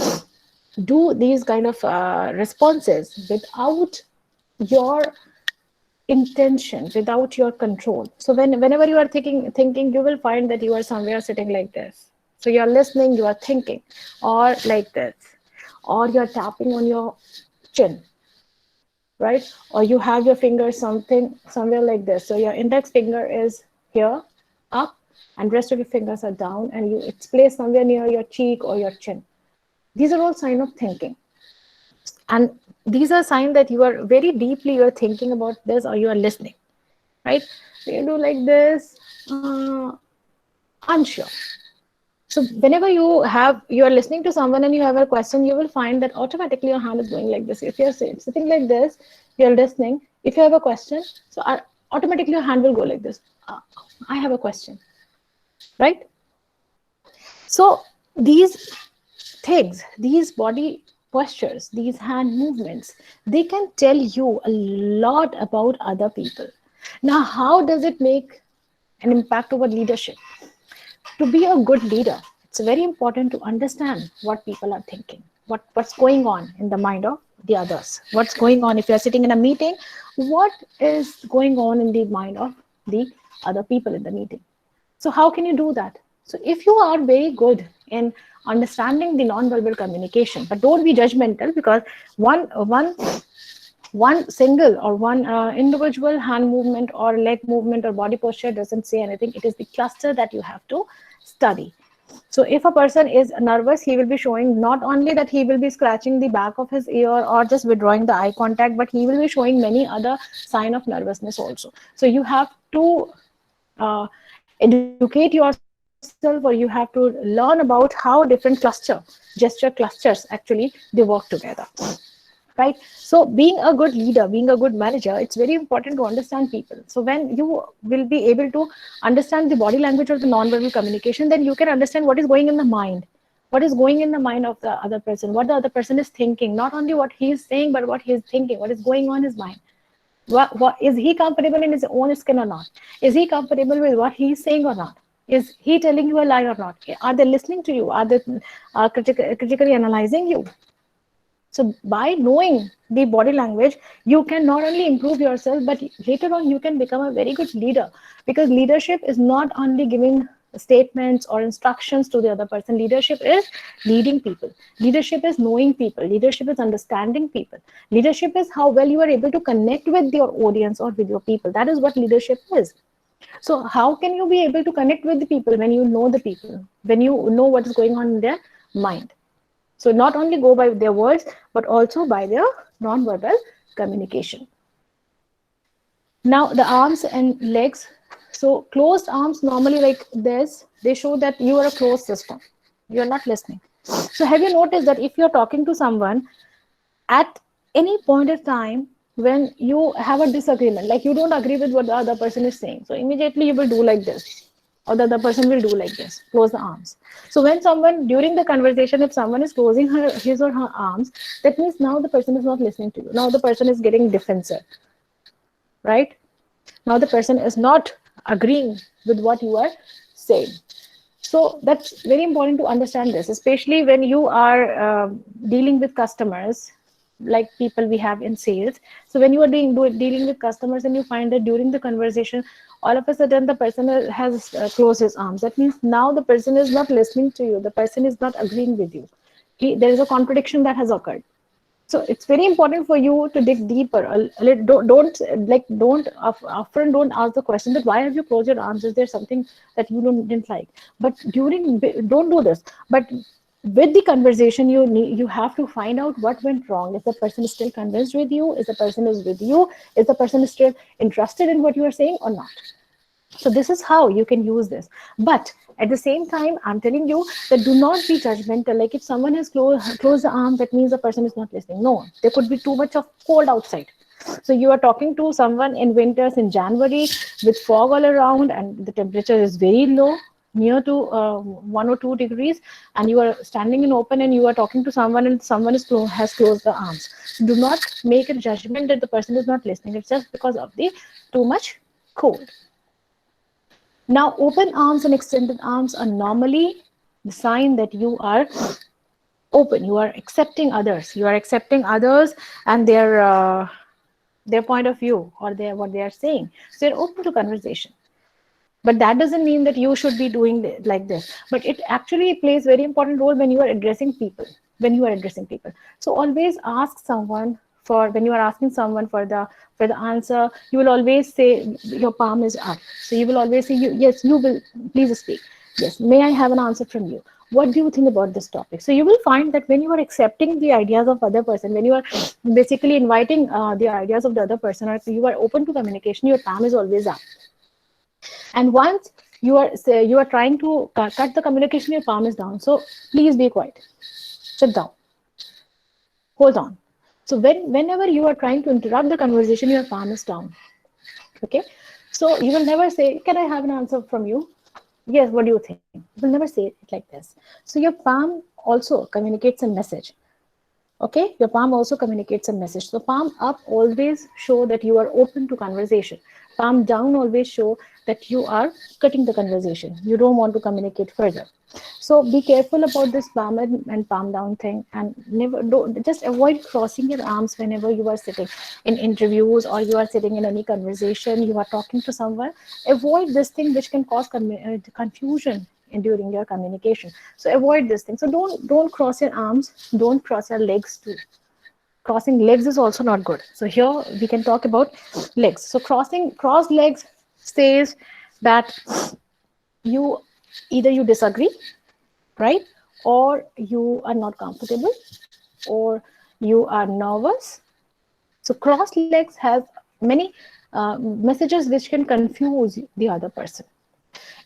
do these kind of responses without your intention, without your control. So whenever you are thinking, you will find that you are somewhere sitting like this. So you are listening, you are thinking, or like this, or you are tapping on your chin, right? Or you have your finger somewhere like this. So your index finger is here, up, and rest of your fingers are down, and it's placed somewhere near your cheek or your chin. These are all signs of thinking, and these are signs that you are very deeply you are thinking about this, or you are listening, right? So you do like this, unsure. So whenever you are listening to someone and you have a question, you will find that automatically your hand is going like this. If you're sitting like this, you're listening. If you have a question, so automatically your hand will go like this. I have a question, right? So these things, these body postures, these hand movements, they can tell you a lot about other people. Now, how does it make an impact over leadership? To be a good leader, it's very important to understand what people are thinking, what's going on in the mind of the others, what's going on if you're sitting in a meeting, what is going on in the mind of the other people in the meeting. So how can you do that? So if you are very good in understanding the non-verbal communication, but don't be judgmental, because one single or one individual hand movement or leg movement or body posture doesn't say anything. It is the cluster that you have to study. So if a person is nervous, he will be showing not only that he will be scratching the back of his ear or just withdrawing the eye contact, but he will be showing many other signs of nervousness also. So you have to educate yourself, or you have to learn about how different gesture clusters actually they work together, right? So being a good leader, being a good manager, it's very important to understand people. So when you will be able to understand the body language or the non-verbal communication, then you can understand what is going in the mind, what is going in the mind of the other person, what the other person is thinking, not only what he is saying, but what he is thinking, what is going on in his mind. What is he comfortable in his own skin or not? Is he comfortable with what he is saying or not? Is he telling you a lie or not? Are they listening to you? Are they critically analyzing you? So by knowing the body language, you can not only improve yourself, but later on you can become a very good leader, because leadership is not only giving statements or instructions to the other person. Leadership is leading people. Leadership is knowing people. Leadership is understanding people. Leadership is how well you are able to connect with your audience or with your people. That is what leadership is. So how can you be able to connect with the people? When you know the people, when you know what is going on in their mind. So not only go by their words, but also by their non-verbal communication. Now the arms and legs. So closed arms normally like this, they show that you are a closed system. You are not listening. So have you noticed that if you're talking to someone at any point of time, when you have a disagreement, like you don't agree with what the other person is saying, so immediately you will do like this, or the other person will do like this, close the arms. So when someone, during the conversation, if someone is closing his or her arms, that means now the person is not listening to you. Now the person is getting defensive, right? Now the person is not agreeing with what you are saying. So that's very important to understand this, especially when you are dealing with customers, like people we have in sales. So when you are dealing with customers and you find that during the conversation, all of a sudden the person has closed his arms, that means now the person is not listening to you. The person is not agreeing with you. There is a contradiction that has occurred. So it's very important for you to dig deeper. Don't often don't ask the question that why have you closed your arms? Is there something that you didn't like? But don't do this. But with the conversation, you have to find out what went wrong. Is the person still convinced with you? Is the person is with you? Is the person still interested in what you are saying or not? So this is how you can use this. But at the same time, I'm telling you that do not be judgmental. Like if someone has closed the arm, that means the person is not listening. No, there could be too much of cold outside. So you are talking to someone in winters in January with fog all around and the temperature is very low. near to 1 or 2 degrees, and you are standing in open and you are talking to someone and someone has closed the arms. Do not make a judgment that the person is not listening. It's just because of the too much cold. Now, open arms and extended arms are normally the sign that you are open. You are accepting others. You are accepting others and their point of view or what they are saying. So you're open to conversation. But that doesn't mean that you should be doing like this. But it actually plays very important role when you are addressing people. So always ask someone for, when you are asking someone for the answer, you will always say your palm is up. So you will always say, yes, you will, please speak. Yes, may I have an answer from you? What do you think about this topic? So you will find that when you are accepting the ideas of other person, when you are basically inviting the ideas of the other person, or you are open to communication, your palm is always up. And once you are trying to cut the communication, your palm is down. So please be quiet. Sit down. Hold on. So whenever you are trying to interrupt the conversation, your palm is down. Okay. So you will never say, can I have an answer from you? Yes, what do you think? You will never say it like this. So your palm also communicates a message. Okay, your palm also communicates a message. So palm up always show that you are open to conversation. Palm down always show that you are cutting the conversation. You don't want to communicate further. So be careful about this palm and palm down thing, and just avoid crossing your arms whenever you are sitting in interviews or you are sitting in any conversation, you are talking to someone. Avoid this thing which can cause confusion during your communication. So avoid this thing. So don't cross your arms, don't cross your legs too. Crossing legs is also not good. So here we can talk about legs. So cross legs says that you either you disagree, right, or you are not comfortable, or you are nervous. So cross legs have many messages which can confuse the other person.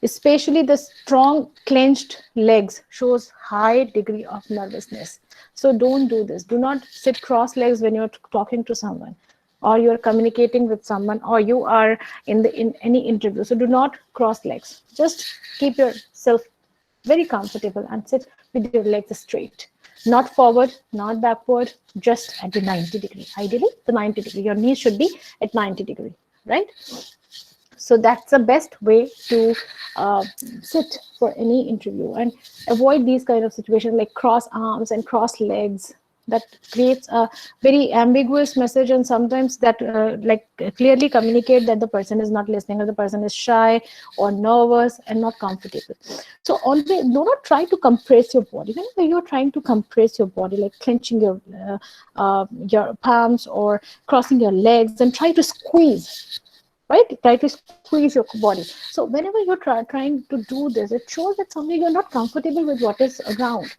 Especially the strong clenched legs shows high degree of nervousness. So don't do this. Do not sit cross legs when you're talking to someone, or you're communicating with someone, or you are in any interview. So do not cross legs. Just keep yourself very comfortable and sit with your legs straight. Not forward, not backward, just at the 90 degree. Ideally, the 90 degree. Your knees should be at 90 degree, right? So that's the best way to sit for any interview, and avoid these kind of situations like cross arms and cross legs. That creates a very ambiguous message, and sometimes that like clearly communicate that the person is not listening, or the person is shy or nervous and not comfortable. So always do not try to compress your body. Whenever you're trying to compress your body, like clenching your palms or crossing your legs, and try to squeeze, right? Try to squeeze your body. So whenever you're trying to do this, it shows that something you're not comfortable with what is around.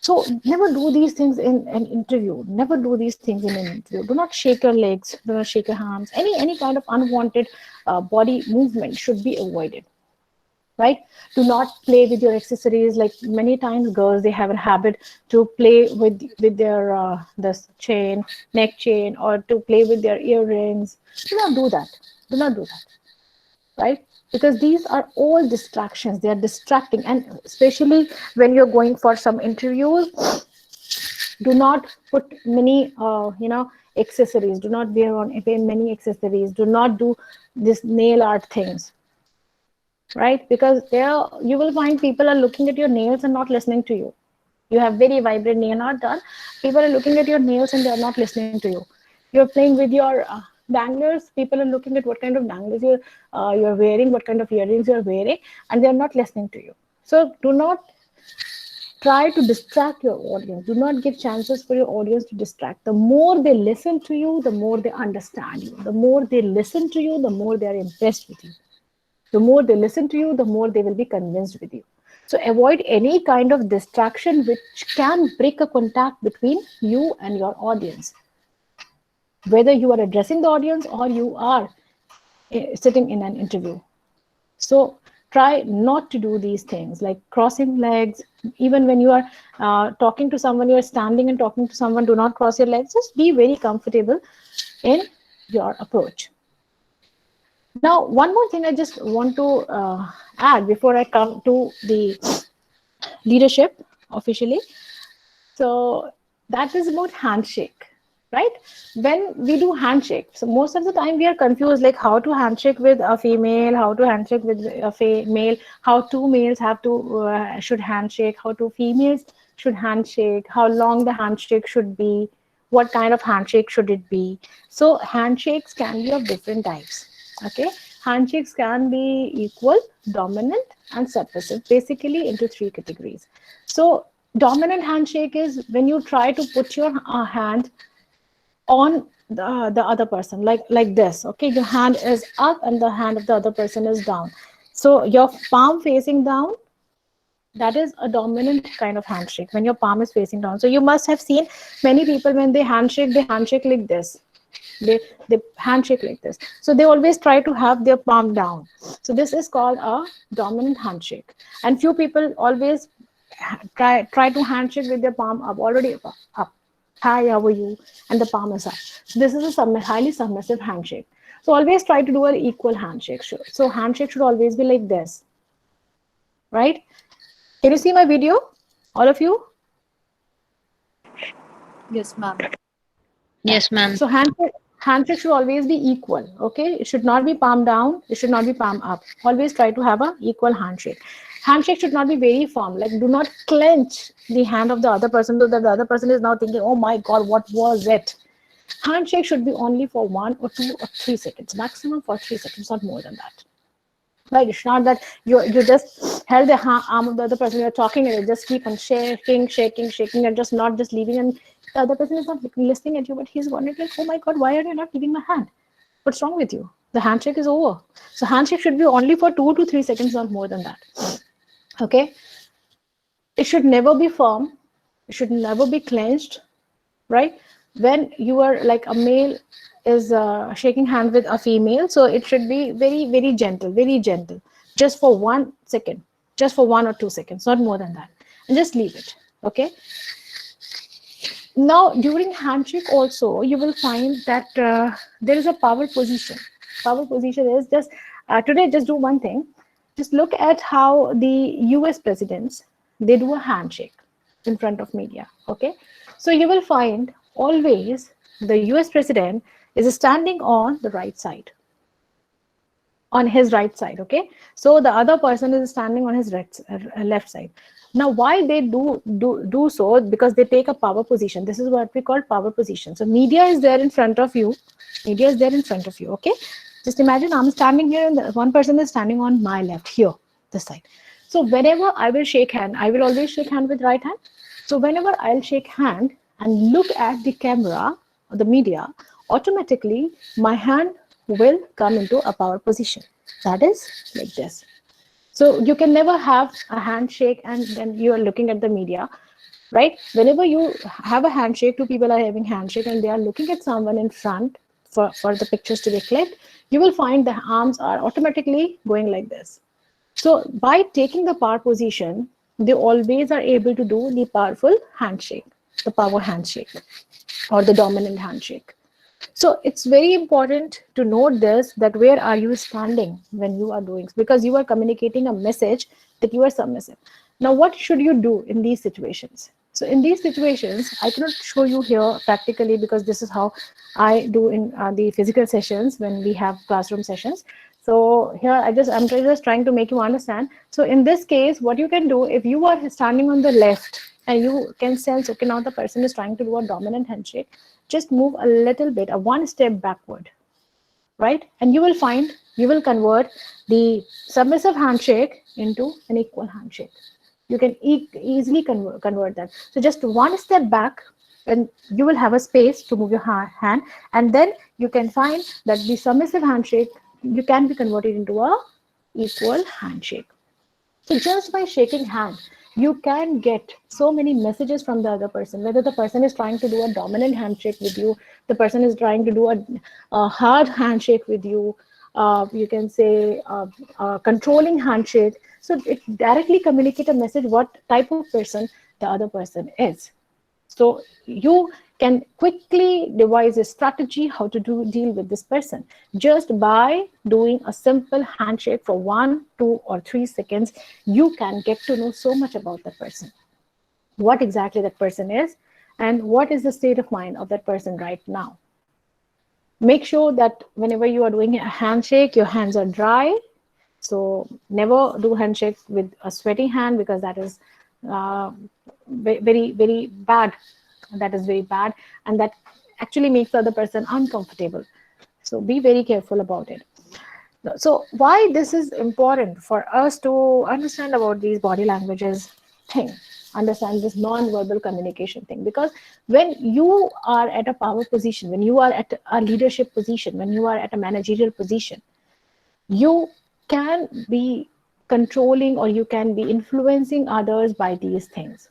So never do these things in an interview. Never do these things in an interview. Do not shake your legs. Do not shake your arms. Any kind of unwanted body movement should be avoided. Right? Do not play with your accessories. Like many times, girls, they have a habit to play with their this chain, neck chain, or to play with their earrings. Do not do that. Do not do that. Right? Because these are all distractions. They are distracting, and especially when you're going for some interviews, do not put many accessories. Do not wear many accessories. Do not do this nail art things, right? Because there you will find people are looking at your nails and not listening to you. You have very vibrant nail art done. People are looking at your nails and they are not listening to you. You're playing with your danglers. People are looking at what kind of danglers you're wearing, what kind of earrings you're wearing, and they're not listening to you. So do not try to distract your audience. Do not give chances for your audience to distract. The more they listen to you, the more they understand you. The more they listen to you, the more they are impressed with you. The more they listen to you, the more they will be convinced with you. So avoid any kind of distraction which can break a contact between you and your audience. Whether you are addressing the audience or you are sitting in an interview. So try not to do these things like crossing legs. Even when you are talking to someone, you are standing and talking to someone, do not cross your legs. Just be very comfortable in your approach. Now, one more thing I just want to add before I come to the leadership officially. So that is about handshake, right? When we do handshake, so most of the time we are confused, like how to handshake with a female, how to handshake with a male, how two males have to should handshake, how two females should handshake, how long the handshake should be, what kind of handshake should it be. So handshakes can be of different types. Okay, handshakes can be equal, dominant, and submissive, basically into three categories. So dominant handshake is when you try to put your hand on the other person, like this. Okay, your hand is up and the hand of the other person is down. So your palm facing down, that is a dominant kind of handshake when your palm is facing down. So you must have seen many people when they handshake like this. They handshake like this. So they always try to have their palm down. So this is called a dominant handshake. And few people always try to handshake with their palm up, already up. Hi, how are you? And the palm is up. So this is a highly submissive handshake. So always try to do an equal handshake. So handshake should always be like this, right? Can you see my video, all of you? Yes, ma'am. Yes, ma'am. So handshake should always be equal. Okay, it should not be palm down. It should not be palm up. Always try to have a equal handshake. Handshake should not be very firm. Like, do not clench the hand of the other person so that the other person is now thinking, "Oh my God, what was it?" Handshake should be only for 1 or 2 or 3 seconds, maximum for 3 seconds, not more than that. Right? It's not that you just held the arm of the other person, you're talking, and you just keep on shaking, and just leaving, and the other person is not listening at you, but he's wondering like, oh my God, why are you not giving my hand? What's wrong with you? The handshake is over. So handshake should be only for 2 to 3 seconds, not more than that. Okay. It should never be firm. It should never be clenched, right? When you are like a male is shaking hand with a female, so it should be very gentle, just for 1 second, just for 1 or 2 seconds, not more than that, and just leave it. Okay. Now during handshake also you will find that there is a power position. Power position is just today, just do one thing. Just look at how the US presidents, they do a handshake in front of media. Okay, so you will find always the US president is standing on the right side, on his right side. Okay, so the other person is standing on his left side. Now why they do so? Because they take a power position. This is what we call power position. So media is there in front of you. Media is there in front of you. Okay, just imagine I'm standing here and one person is standing on my left here, this side. So whenever I will shake hand, I will always shake hand with right hand. So whenever I'll shake hand and look at the camera or the media, automatically my hand will come into a power position. That is like this. So you can never have a handshake and then you are looking at the media, right? Whenever you have a handshake, two people are having handshake and they are looking at someone in front for the pictures to be clicked, you will find the arms are automatically going like this. So by taking the power position, they always are able to do the powerful handshake, the power handshake or the dominant handshake. So it's very important to note this, that where are you standing when you are doing, because you are communicating a message that you are submissive. Now, what should you do in these situations? So in these situations, I cannot show you here practically because this is how I do in the physical sessions when we have classroom sessions. So here I'm just trying to make you understand. So in this case, what you can do, if you are standing on the left and you can sense, okay, now the person is trying to do a dominant handshake, just move a little bit, one step backward, right? And you will find, you will convert the submissive handshake into an equal handshake. You can easily convert that. So just one step back and you will have a space to move your hand, and then you can find that the submissive handshake, you can be converted into a equal handshake. So just by shaking hand, you can get so many messages from the other person, whether the person is trying to do a dominant handshake with you, the person is trying to do a hard handshake with you, you can say a controlling handshake. So it directly communicates a message what type of person the other person is. So you can quickly devise a strategy how to deal with this person. Just by doing a simple handshake for 1, 2, or 3 seconds, you can get to know so much about that person. What exactly that person is, and what is the state of mind of that person right now. Make sure that whenever you are doing a handshake, your hands are dry. So never do handshake with a sweaty hand, because that is very, very bad. That is very bad, and that actually makes the other person uncomfortable. So be very careful about it. So why this is important for us to understand about these body languages thing, understand this non-verbal communication thing, because when you are at a power position, when you are at a leadership position, when you are at a managerial position, you can be controlling or you can be influencing others by these things.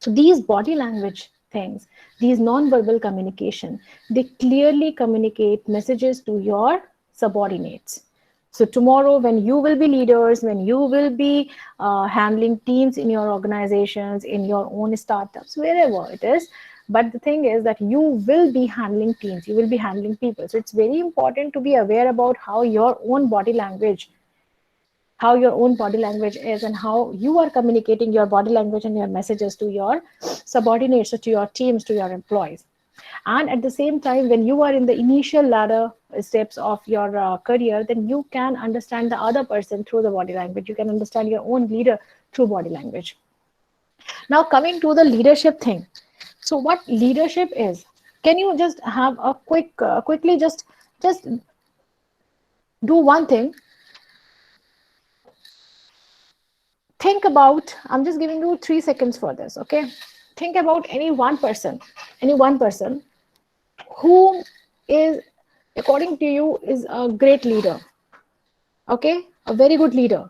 So these body language things, these non-verbal communication, they clearly communicate messages to your subordinates. So tomorrow, when you will be leaders, when you will be handling teams in your organizations, in your own startups, wherever it is, but the thing is that you will be handling teams, you will be handling people. So it's very important to be aware about how your own body language is, and how you are communicating your body language and your messages to your subordinates, to your teams, to your employees. And at the same time, when you are in the initial ladder steps of your career, then you can understand the other person through the body language. You can understand your own leader through body language. Now coming to the leadership thing. So what leadership is, can you just have a quickly just do one thing. Think about, I'm just giving you 3 seconds for this, okay? Think about any one person who is, according to you, is a great leader, okay? A very good leader.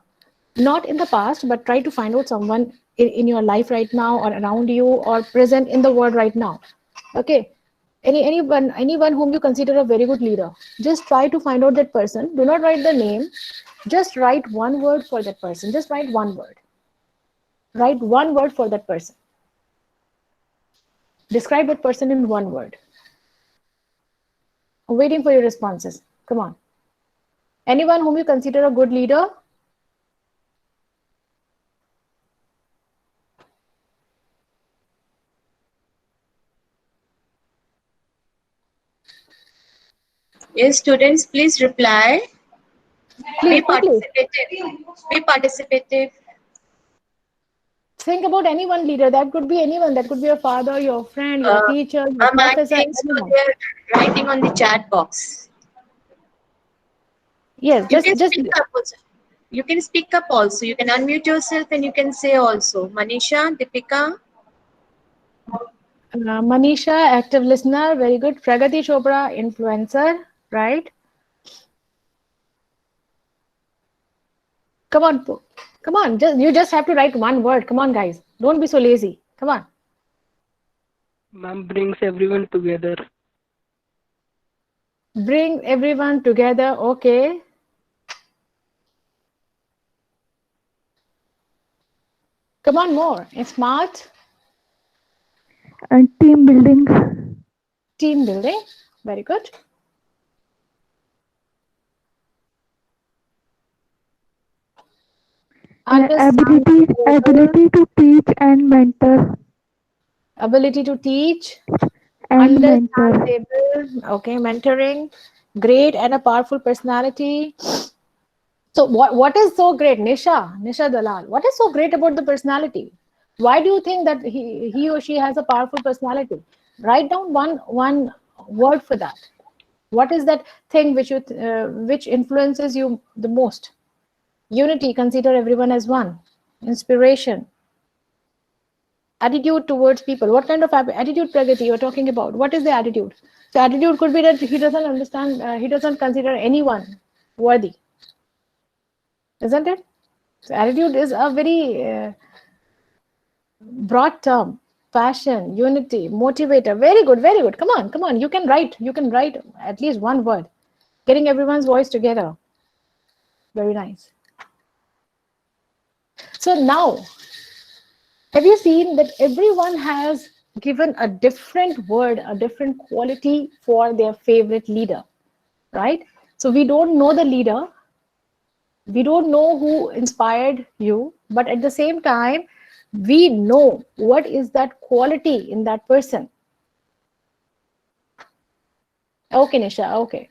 Not in the past, but try to find out someone in your life right now, or around you, or present in the world right now, okay? Anyone whom you consider a very good leader, just try to find out that person. Do not write the name, just write one word for that person. Just write one word. Write one word for that person. Describe that person in one word. I'm waiting for your responses. Come on. Anyone whom you consider a good leader? Yes, students, please reply. Please, Be quickly. participative. Be participative. Think about any one leader. That could be anyone. That could be your father, your friend, your teacher, your I'm professor, acting, so anyone. they're writing on the chat box. Yes, You just can speak up also. You can speak up also. You can unmute yourself and you can say also. Manisha, Deepika. Manisha, active listener, very good. Pragati Chopra, influencer, right? Come on, come on. You just have to write one word. Come on, guys. Don't be so lazy. Come on. Ma'am brings everyone together. Bring everyone together. Okay. Come on, more. It's smart. And team building. Team building. Very good. Ability to teach and mentor. Ability to teach. And mentor. Understandable. Okay, mentoring. Great, and a powerful personality. So what is so great, Nisha Dalal? What is so great about the personality? Why do you think that he or she has a powerful personality? Write down one word for that. What is that thing which influences you the most? Unity, consider everyone as one. Inspiration. Attitude towards people. What kind of attitude, Pragati, you're talking about? What is the attitude? So attitude could be that he doesn't understand, he doesn't consider anyone worthy. Isn't it? So attitude is a very broad term. Passion, unity, motivator. Very good, very good. Come on, come on. You can write at least one word. Getting everyone's voice together. Very nice. So now, have you seen that everyone has given a different word, a different quality for their favorite leader, right? So we don't know the leader, we don't know who inspired you, but at the same time, we know what is that quality in that person. Okay, Nisha, okay.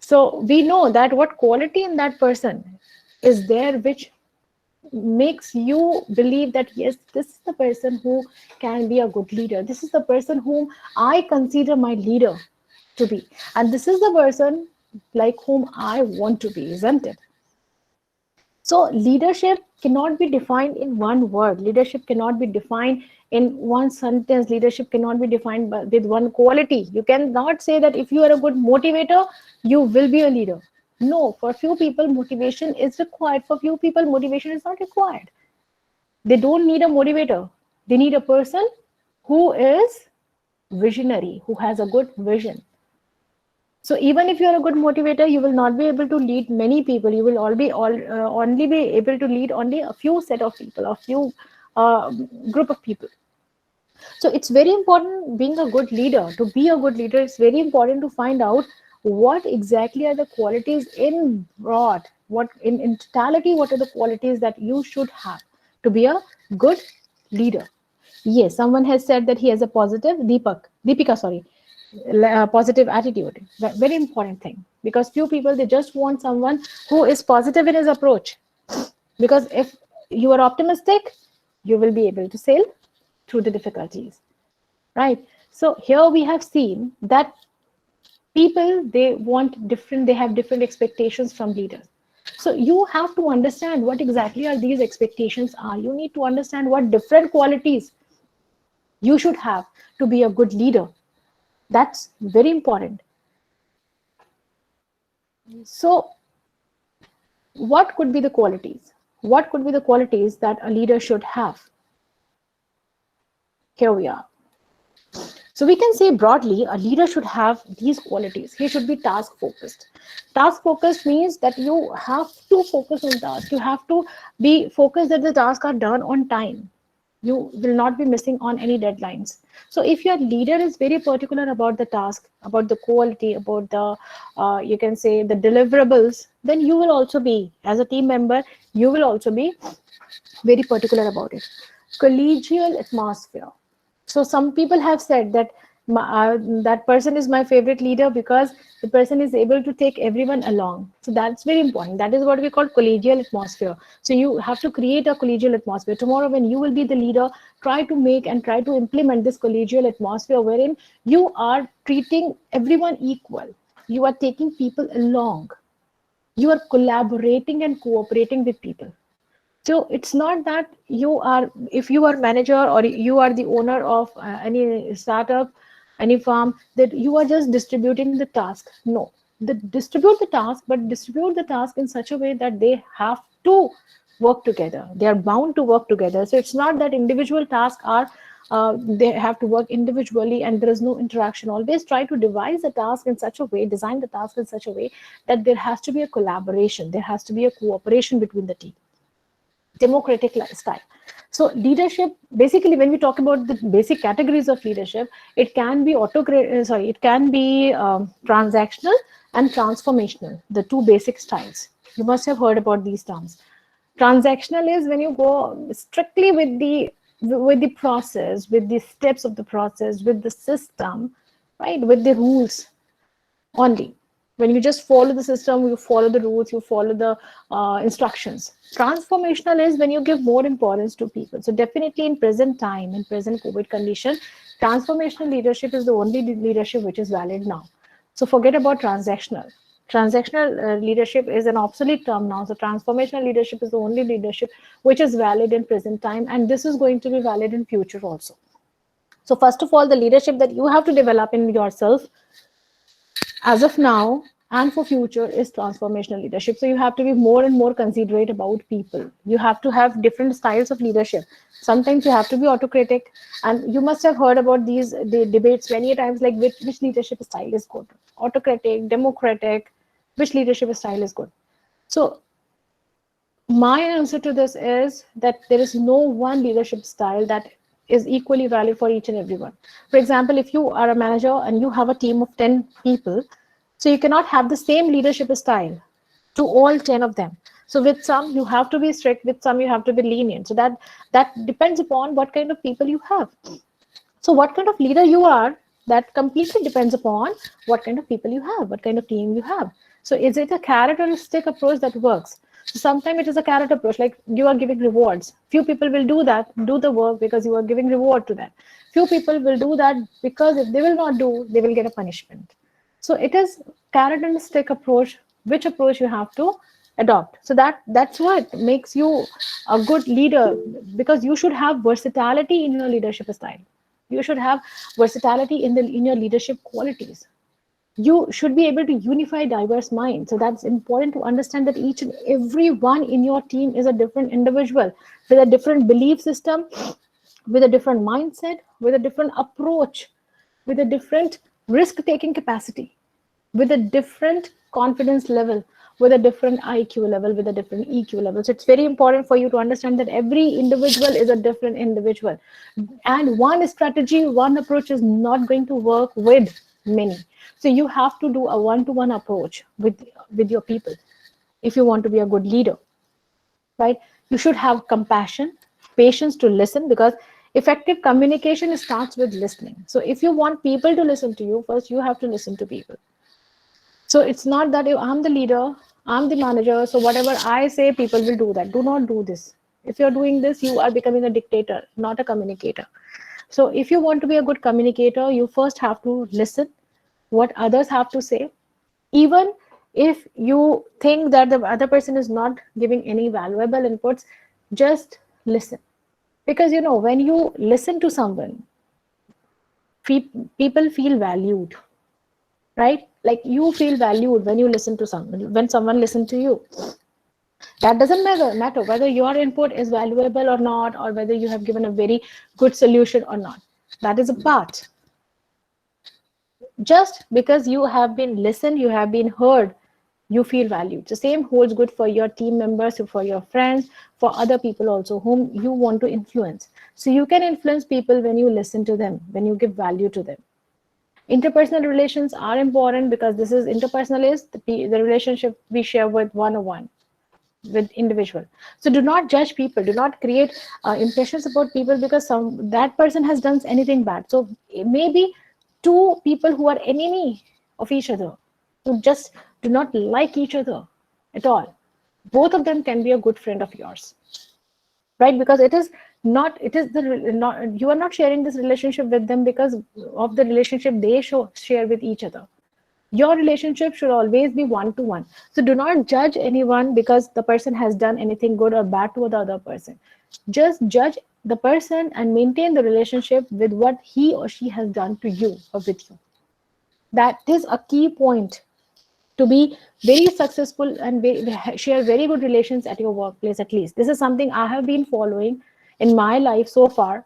So we know that what quality in that person is there which makes you believe that yes, this is the person who can be a good leader. This is the person whom I consider my leader to be. And this is the person like whom I want to be, isn't it? So leadership cannot be defined in one word. Leadership cannot be defined in one sentence. Leadership cannot be defined with one quality. You cannot say that if you are a good motivator, you will be a leader. No, for few people, motivation is required. For few people, motivation is not required. They don't need a motivator. They need a person who is visionary, who has a good vision. So even if you are a good motivator, you will not be able to lead many people. You will only be able to lead only a few set of people, a few group of people. So it's very important being a good leader. To be a good leader, it's very important to find out what exactly are the qualities in broad, what in totality, what are the qualities that you should have to be a good leader. Yes, someone has said that he has a positive, Deepika, sorry, positive attitude. Very important thing, because few people, they just want someone who is positive in his approach, because if you are optimistic, you will be able to sail through the difficulties, right? So here we have seen that people, they have different expectations from leaders. So you have to understand what exactly are these expectations are. You need to understand what different qualities you should have to be a good leader. That's very important. So what could be the qualities? What could be the qualities that a leader should have? Here we are. So we can say broadly, a leader should have these qualities. He should be task focused. Task focused means that you have to focus on tasks. You have to be focused that the tasks are done on time. You will not be missing on any deadlines. So if your leader is very particular about the task, about the quality, about the, you can say the deliverables, then you will also be, as a team member, you will also be very particular about it. Collegial atmosphere. So some people have said that that person is my favorite leader because the person is able to take everyone along. So that's very important. That is what we call collegial atmosphere. So you have to create a collegial atmosphere. Tomorrow when you will be the leader, try to make and try to implement this collegial atmosphere wherein you are treating everyone equal. You are taking people along. You are collaborating and cooperating with people. So it's not that you are, if you are manager or you are the owner of any startup, any farm, that you are just distributing the task. No, distribute the task, but distribute the task in such a way that they have to work together. They are bound to work together. So it's not that individual tasks are, they have to work individually and there is no interaction. Always try to devise the task in such a way, design the task in such a way that there has to be a collaboration. There has to be a cooperation between the team. Democratic lifestyle. So leadership, basically, when we talk about the basic categories of leadership, it can be transactional and transformational, the two basic styles. You must have heard about these terms. Transactional is when you go strictly with the process, with the steps of the process, with the system, right, with the rules only. When you just follow the system, you follow the rules, you follow the instructions. Transformational is when you give more importance to people. So definitely in present time, in present COVID condition, transformational leadership is the only leadership which is valid now. So forget about transactional. Transactional leadership is an obsolete term now. So transformational leadership is the only leadership which is valid in present time, and this is going to be valid in future also. So first of all, the leadership that you have to develop in yourself as of now and for future is transformational leadership. So you have to be more and more considerate about people. You have to have different styles of leadership. Sometimes you have to be autocratic, and you must have heard about the debates many times, like which leadership style is good, autocratic, democratic, which leadership style is good. So my answer to this is that there is no one leadership style that is equally valid for each and everyone. For example, if you are a manager and you have a team of 10 people, so you cannot have the same leadership style to all 10 of them. So with some you have to be strict, with some you have to be lenient. So that depends upon what kind of people you have. So what kind of leader you are, that completely depends upon what kind of people you have, what kind of team you have. So is it a characteristic approach that works? So sometimes it is a carrot approach, like you are giving rewards. Few people will do the work because you are giving reward to that. Few people will do that because if they will not do, they will get a punishment. So it is carrot and stick approach, which approach you have to adopt. So that's what makes you a good leader, because you should have versatility in your leadership style. You should have versatility in your leadership qualities. You should be able to unify diverse minds. So that's important to understand that each and every one in your team is a different individual with a different belief system, with a different mindset, with a different approach, with a different risk-taking capacity, with a different confidence level, with a different IQ level, with a different EQ level. So it's very important for you to understand that every individual is a different individual. And one strategy, one approach is not going to work with many. So you have to do a one-to-one approach with your people if you want to be a good leader, right? You should have compassion, patience to listen, because effective communication starts with listening. So if you want people to listen to you, first you have to listen to people. So it's not that I'm the leader, I'm the manager, so whatever I say, people will do that. Do not do this. If you're doing this, you are becoming a dictator, not a communicator. So if you want to be a good communicator, you first have to listen what others have to say. Even if you think that the other person is not giving any valuable inputs, just listen. Because, when you listen to someone, people feel valued, right? Like you feel valued when you listen to someone, when someone listens to you. That doesn't matter whether your input is valuable or not, or whether you have given a very good solution or not. That is a part. Just because you have been listened, you have been heard, you feel valued. The same holds good for your team members, for your friends, for other people also whom you want to influence. So you can influence people when you listen to them, when you give value to them. Interpersonal relations are important because this is interpersonal is the relationship we share with one-on-one, with individual. So do not judge people, do not create impressions about people because that person has done anything bad. So maybe two people who are enemy of each other, who just do not like each other at all, both of them can be a good friend of yours, right? Because you are not sharing this relationship with them because of the relationship they share with each other. Your relationship should always be one-to-one. So do not judge anyone because the person has done anything good or bad to the other person. Just judge the person and maintain the relationship with what he or she has done to you or with you. That is a key point to be very successful and share very good relations at your workplace. At least this is something I have been following in my life so far,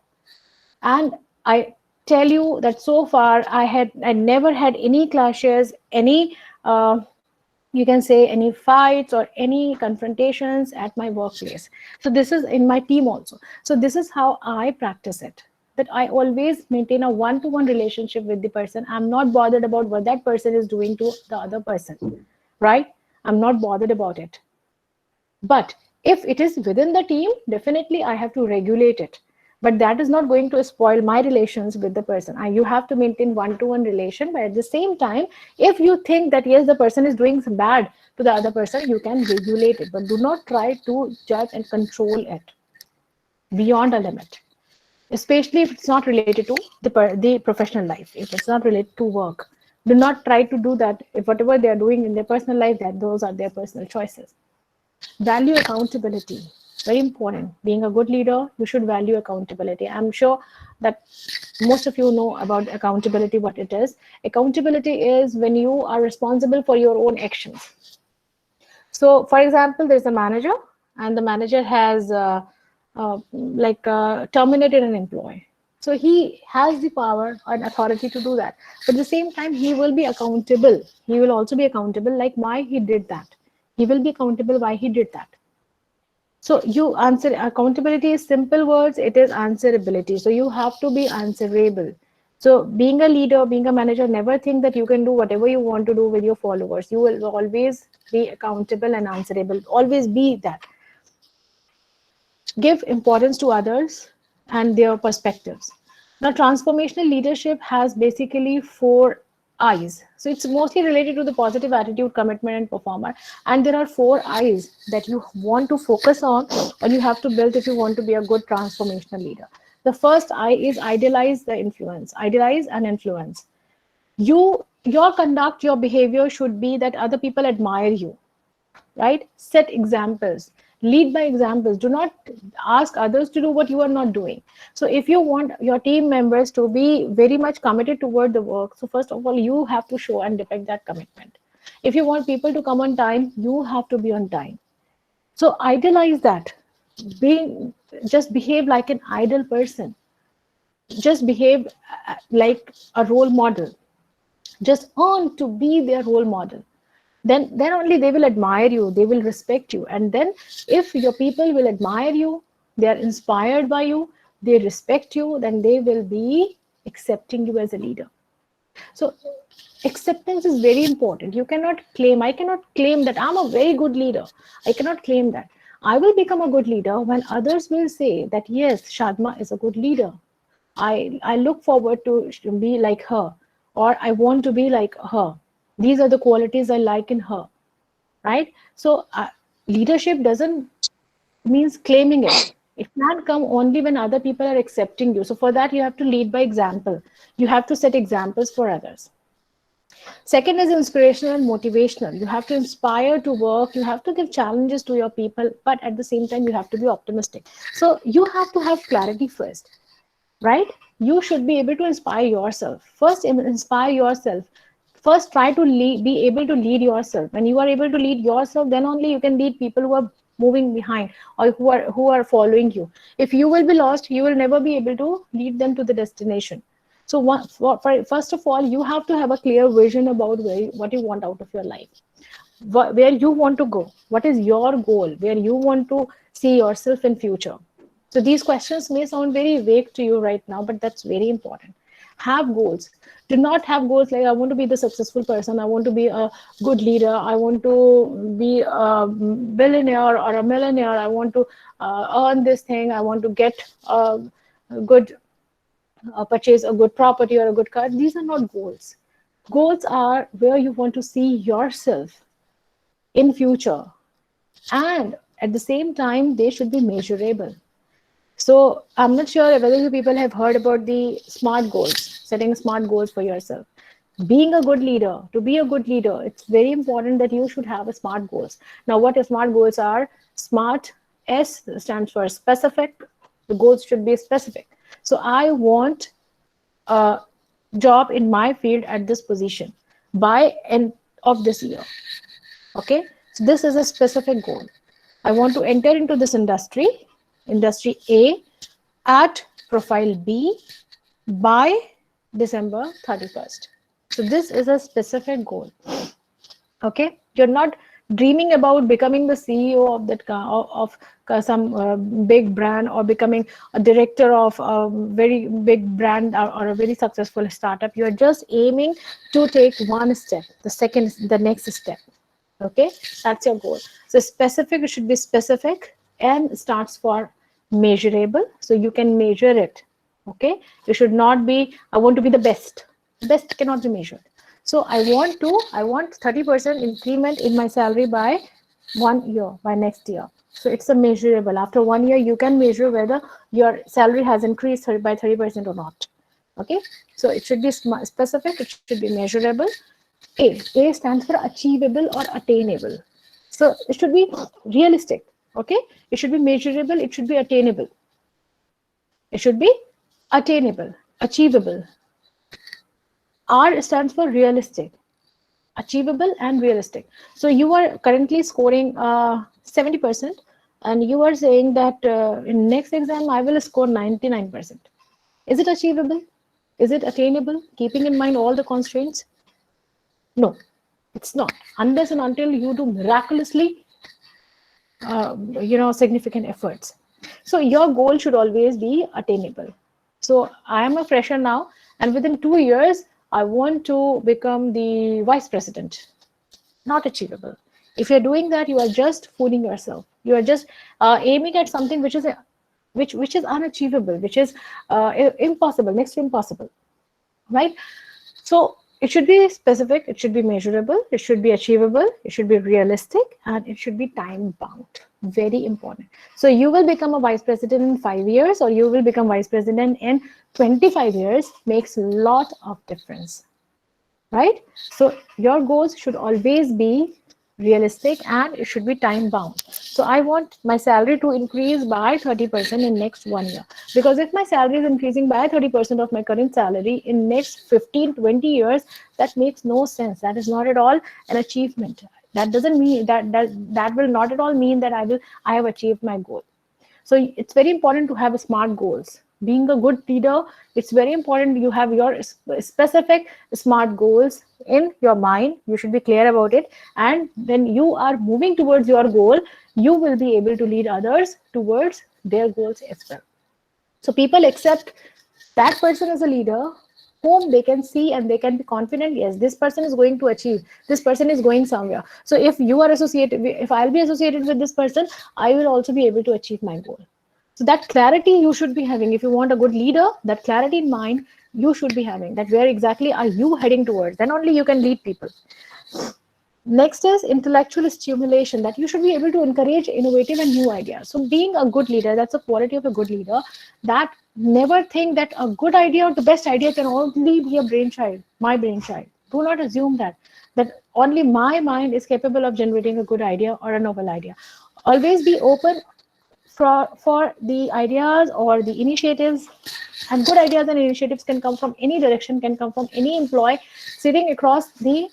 and I tell you that so far I never had any clashes, any you can say any fights or any confrontations at my workplace. So this is in my team also. So this is how I practice it, that I always maintain a one-to-one relationship with the person. I'm not bothered about what that person is doing to the other person, right? I'm not bothered about it. But if it is within the team, definitely I have to regulate it. But that is not going to spoil my relations with the person. You have to maintain one-to-one relation. But at the same time, if you think that, yes, the person is doing some bad to the other person, you can regulate it. But do not try to judge and control it beyond a limit, especially if it's not related to the professional life. If it's not related to work, do not try to do that. If whatever they are doing in their personal life, that those are their personal choices. Value accountability. Very important. Being a good leader, you should value accountability. I'm sure that most of you know about accountability, what it is. Accountability is when you are responsible for your own actions. So, for example, there's a manager, and the manager has terminated an employee. So he has the power and authority to do that. But at the same time, he will be accountable. He will also be accountable, like why he did that. He will be accountable why he did that. So you answer, accountability is simple words, it is answerability. So you have to be answerable. So being a leader, being a manager, never think that you can do whatever you want to do with your followers. You will always be accountable and answerable. Always be that. Give importance to others and their perspectives. Now, transformational leadership has basically 4 I's. So it's mostly related to the positive attitude, commitment, and performer. And there are 4 I's that you want to focus on or you have to build if you want to be a good transformational leader. The first I is idealize the influence. Idealize and influence. Your conduct, your behavior should be that other people admire you, right? Set examples, lead by examples. Do not ask others to do what you are not doing. So if you want your team members to be very much committed toward the work, so first of all, you have to show and depict that commitment. If you want people to come on time, you have to be on time. So idealize that. Just behave like an ideal person. Just behave like a role model. Just earn to be their role model. Then only they will admire you, they will respect you. And then if your people will admire you, they are inspired by you, they respect you, then they will be accepting you as a leader. So acceptance is very important. You cannot claim, I cannot claim that I'm a very good leader. I cannot claim that. I will become a good leader when others will say that yes, Shadma is a good leader. I look forward to be like her, or I want to be like her. These are the qualities I like in her, right? So leadership doesn't means claiming it. It can come only when other people are accepting you. So for that, you have to lead by example. You have to set examples for others. Second is inspirational and motivational. You have to inspire to work. You have to give challenges to your people, but at the same time, you have to be optimistic. So you have to have clarity first, right? You should be able to inspire yourself. First, inspire yourself. First, try to be able to lead yourself. When you are able to lead yourself, then only you can lead people who are moving behind or who are following you. If you will be lost, you will never be able to lead them to the destination. So first of all, you have to have a clear vision about what you want out of your life, where you want to go, what is your goal, where you want to see yourself in future. So these questions may sound very vague to you right now, but that's very important. Have goals. Do not have goals like I want to be the successful person, I want to be a good leader, I want to be a billionaire or a millionaire, I want to earn this thing, I want to get a good purchase a good property or a good car. These are not goals. Goals are where you want to see yourself in future, and at the same time they should be measurable. So I'm not sure whether you people have heard about the SMART goals, setting SMART goals for yourself. Being a good leader, to be a good leader, it's very important that you should have a SMART goals. Now, what SMART goals are? SMART, S stands for specific. The goals should be specific. So I want a job in my field at this position by end of this year. Okay, so this is a specific goal. I want to enter into this industry A, at profile B by December 31st. So this is a specific goal. Okay, you're not dreaming about becoming the CEO of that of some big brand, or becoming a director of a very big brand, or a very successful startup. You are just aiming to take one step, the next step. Okay, that's your goal. So specific, it should be specific, and stands for measurable, so you can measure it. Okay, you should not be I want to be the best. Best cannot be measured. So I want 30% increment in my salary by 1 year, by next year. So it's a measurable. After 1 year, you can measure whether your salary has increased by 30% or not. Okay, so it should be specific, it should be measurable. A stands for achievable or attainable. So it should be realistic. Okay, it should be measurable, it should be attainable. It should be attainable, achievable. R stands for realistic, achievable and realistic. So you are currently scoring 70%, and you are saying that in next exam I will score 99%. Is it achievable? Is it attainable, keeping in mind all the constraints? No, it's not. Unless and until you do miraculously significant efforts. So your goal should always be attainable. So I am a fresher now, and within 2 years, I want to become the vice president. Not achievable. If you're doing that, you are just fooling yourself. You are just aiming at something which is unachievable, which is impossible, next to impossible, right? So it should be specific, it should be measurable, it should be achievable, it should be realistic, and it should be time bound. Very important. So you will become a vice president in 5 years, or you will become vice president in 25 years, makes a lot of difference, right? So your goals should always be realistic and it should be time bound. So I want my salary to increase by 30% in next 1 year, because if my salary is increasing by 30% of my current salary in next 15-20 years, that makes no sense. That is not at all an achievement. That doesn't mean that will not at all mean that I have achieved my goal. So it's very important to have smart goals. Being a good leader, it's very important you have your specific smart goals in your mind. You should be clear about it. And when you are moving towards your goal, you will be able to lead others towards their goals as well. So people accept that person as a leader whom they can see and they can be confident, yes, this person is going to achieve, this person is going somewhere. So if you are associated, if I'll be associated with this person, I will also be able to achieve my goal. So that clarity you should be having. If you want a good leader, that clarity in mind you should be having, that where exactly are you heading towards, then only you can lead people. Next is intellectual stimulation, that you should be able to encourage innovative and new ideas. So being a good leader, that's a quality of a good leader, that never think that a good idea or the best idea can only be a brainchild, my brainchild. Do not assume that only my mind is capable of generating a good idea or a novel idea. Always be open for the ideas or the initiatives, and good ideas and initiatives can come from any direction, can come from any employee sitting across the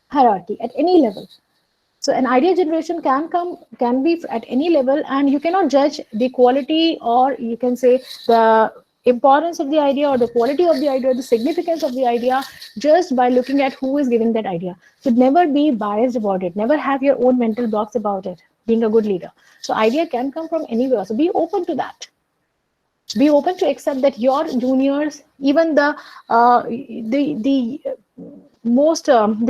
hierarchy at any level. So an idea generation can be at any level, and you cannot judge the quality, or you can say the importance of the idea or the quality of the idea, the significance of the idea, just by looking at who is giving that idea. So never be biased about it, never have your own mental blocks about it, being a good leader. So idea can come from anywhere, so be open to that. Be open to accept that your juniors, even the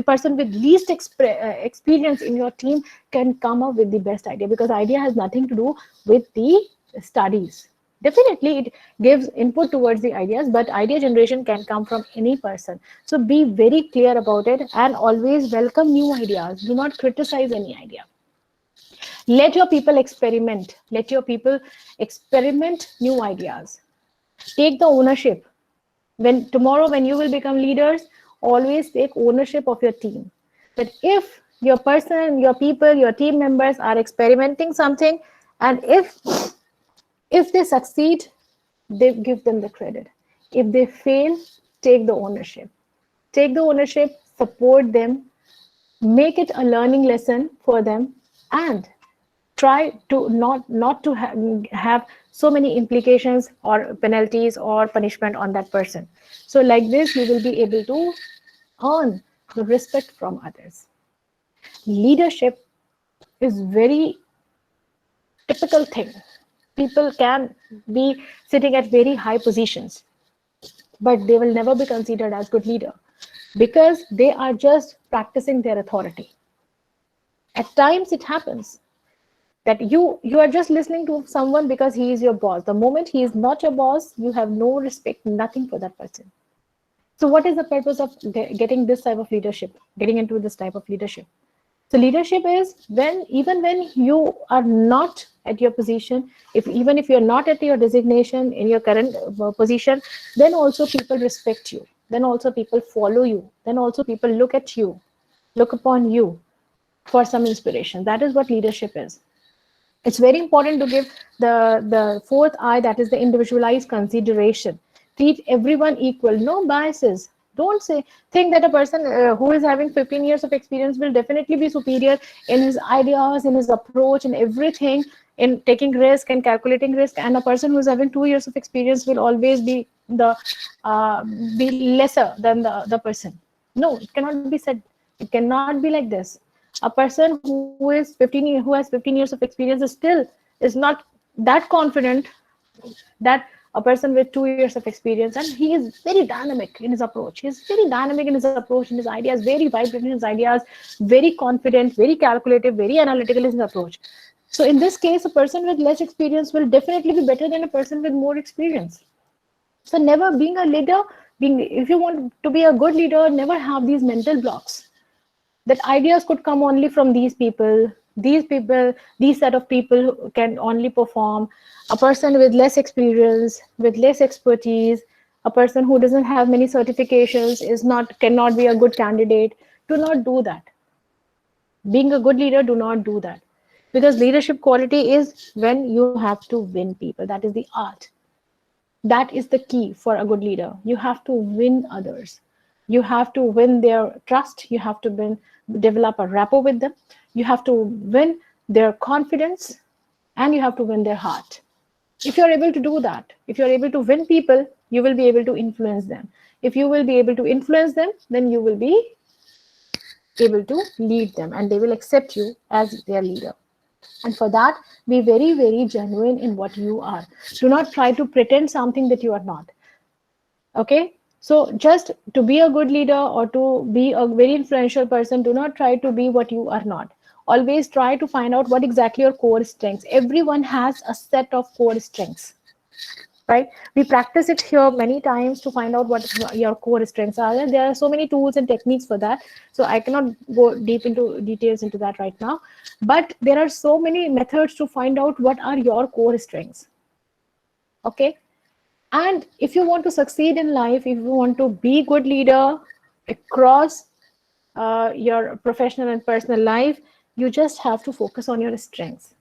person with least experience in your team can come up with the best idea, because idea has nothing to do with the studies. Definitely it gives input towards the ideas, but idea generation can come from any person. So be very clear about it, and always welcome new ideas. Do not criticize any idea. Let your people experiment. Let your people experiment new ideas. Take the ownership. Tomorrow when you will become leaders, always take ownership of your team. But if your person, your people, your team members are experimenting something, and if they succeed, they give them the credit. If they fail, take the ownership. Take the ownership, support them, make it a learning lesson for them, and try to not to have so many implications or penalties or punishment on that person. So like this, you will be able to earn the respect from others. Leadership is very typical thing. People can be sitting at very high positions, but they will never be considered as good leader, because they are just practicing their authority. At times it happens that you are just listening to someone because he is your boss. The moment he is not your boss, you have no respect, nothing for that person. So what is the purpose of getting this type of leadership, getting into this type of leadership? So leadership is even when you are not at your position, even if you're not at your designation in your current position, then also people respect you. Then also people follow you. Then also people look at you, look upon you for some inspiration. That is what leadership is. It's very important to give the fourth I, that is the individualized consideration. Treat everyone equal, no biases. Don't think that a person who is having 15 years of experience will definitely be superior in his ideas, in his approach, in everything, in taking risk and calculating risk, and a person who is having 2 years of experience will always be be lesser than the person. No, it cannot be said. It cannot be like this. A person who is 15 who has 15 years of experience is not that confident that a person with 2 years of experience, and he is very dynamic in his approach. He's very dynamic in his approach, in his ideas, very vibrant in his ideas, very confident, very calculative, very analytical in his approach. So in this case, a person with less experience will definitely be better than a person with more experience. So never being a leader, if you want to be a good leader, never have these mental blocks that ideas could come only from these people, these set of people who can only perform. A person with less experience, with less expertise, a person who doesn't have many certifications cannot be a good candidate. Do not do that. Being a good leader, do not do that, because leadership quality is when you have to win people. That is the art. That is the key for a good leader. You have to win others. You have to win their trust. You have to develop a rapport with them. You have to win their confidence, and you have to win their heart. If you're able to do that, if you're able to win people, you will be able to influence them. If you will be able to influence them, then you will be able to lead them, and they will accept you as their leader. And for that, be very, very genuine in what you are. Do not try to pretend something that you are not. Okay? So just to be a good leader or to be a very influential person, do not try to be what you are not. Always try to find out what exactly your core strengths. Everyone has a set of core strengths, right? We practice it here many times to find out what your core strengths are. And there are so many tools and techniques for that. So I cannot go deep into details into that right now. But there are so many methods to find out what are your core strengths. Okay? And if you want to succeed in life, if you want to be a good leader across your professional and personal life, you just have to focus on your strengths.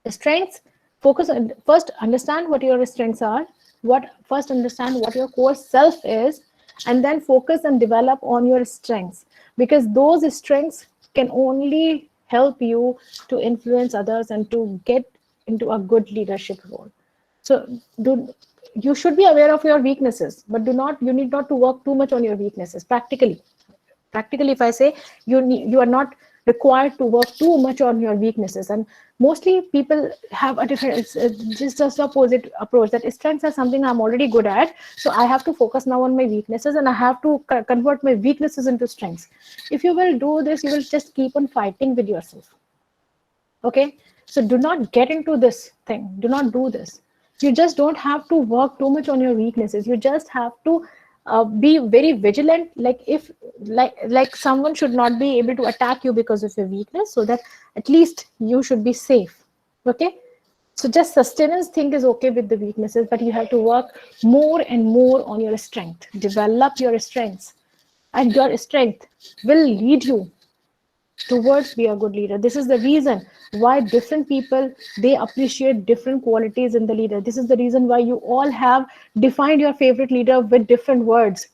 The strengths, focus on, first understand what your strengths are, first understand what your core self is, and then focus and develop on your strengths, because those strengths can only help you to influence others and to get into a good leadership role. So you should be aware of your weaknesses, but you need not to work too much on your weaknesses. Practically, if I say, you are not required to work too much on your weaknesses. And mostly people have a different, it's just the opposite approach, that strengths are something I'm already good at, so I have to focus now on my weaknesses, and I have to convert my weaknesses into strengths. If you will do this, you will just keep on fighting with yourself. Okay, so do not get into this thing. Do not do this. You just don't have to work too much on your weaknesses. You just have to be very vigilant. Like someone should not be able to attack you because of your weakness, so that at least you should be safe. Okay, so just sustenance thing is okay with the weaknesses, but you have to work more and more on your strength. Develop your strengths, and your strength will lead you towards be a good leader. This is the reason why different people, they appreciate different qualities in the leader. This is the reason why you all have defined your favorite leader with different words,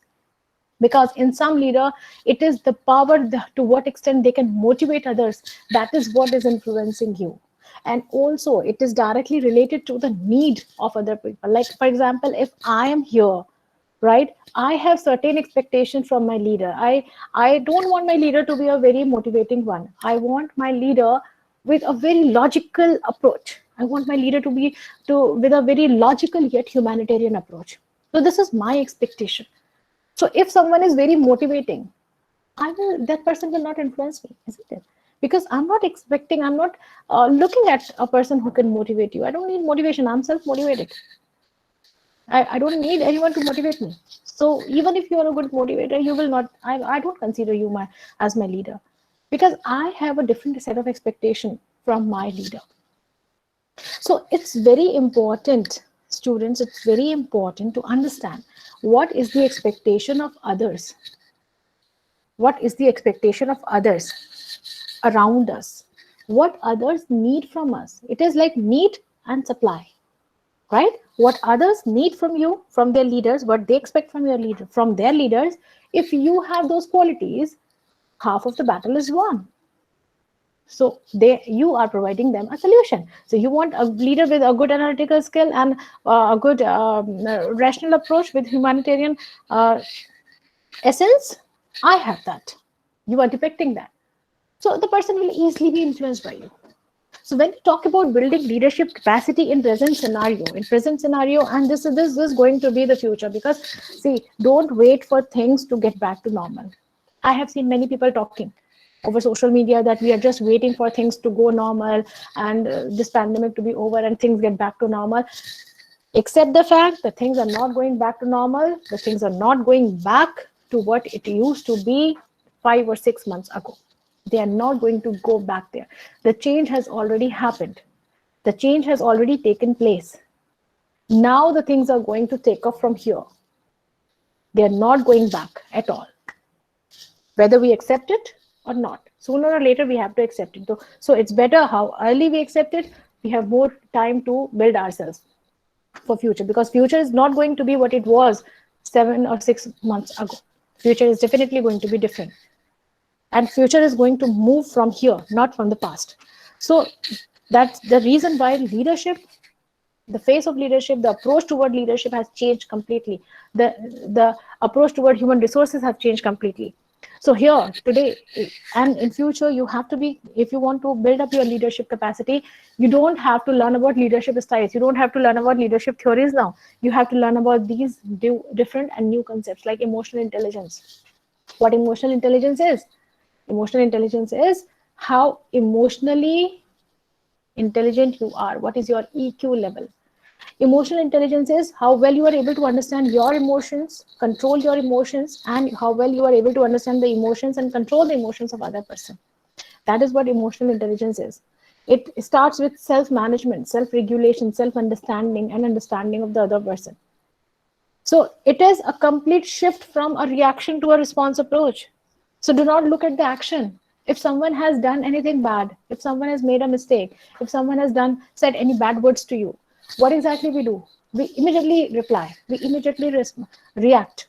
because in some leader, it is the power, to what extent they can motivate others, that is what is influencing you. And also it is directly related to the need of other people. Like, for example, if I am here, right, I have certain expectations from my leader. I don't want my leader to be a very motivating one. I want my leader with a very logical approach. I want my leader to be with a very logical yet humanitarian approach. So this is my expectation. So if someone is very motivating, that person will not influence me, isn't it? Because I'm not looking at a person who can motivate you. I don't need motivation. I'm self-motivated. I don't need anyone to motivate me. So even if you are a good motivator, you will not, I don't consider you as my leader, because I have a different set of expectation from my leader. So it's very important, students, it's very important to understand what is the expectation of others. What is the expectation of others around us? What others need from us? It is like need and supply. Right? What others need from you, from their leaders, what they expect from your leader, from their leaders. If you have those qualities, half of the battle is won. So you are providing them a solution. So you want a leader with a good analytical skill and a good rational approach with humanitarian essence. I have that. You are depicting that. So the person will easily be influenced by you. So when we talk about building leadership capacity in present scenario, and this is going to be the future, because see, don't wait for things to get back to normal. I have seen many people talking over social media that we are just waiting for things to go normal and this pandemic to be over and things get back to normal. Accept the fact that things are not going back to normal, that things are not going back to what it used to be 5 or 6 months ago. They are not going to go back there. The change has already happened. The change has already taken place. Now the things are going to take off from here. They are not going back at all. Whether we accept it or not, sooner or later we have to accept it. So it's better how early we accept it. We have more time to build ourselves for future, because future is not going to be what it was 7 or 6 months ago. Future is definitely going to be different. And future is going to move from here, not from the past. So that's the reason why leadership, the face of leadership, the approach toward leadership has changed completely. The approach toward human resources have changed completely. So here today and in future, you have to be, if you want to build up your leadership capacity, you don't have to learn about leadership styles. You don't have to learn about leadership theories now. You have to learn about these different and new concepts like emotional intelligence. What emotional intelligence is? Emotional intelligence is how emotionally intelligent you are. What is your EQ level? Emotional intelligence is how well you are able to understand your emotions, control your emotions, and how well you are able to understand the emotions and control the emotions of other person. That is what emotional intelligence is. It starts with self-management, self-regulation, self-understanding, and understanding of the other person. So it is a complete shift from a reaction to a response approach. So do not look at the action. If someone has done anything bad, if someone has made a mistake, if someone has said any bad words to you, what exactly we do? We immediately reply. We immediately react.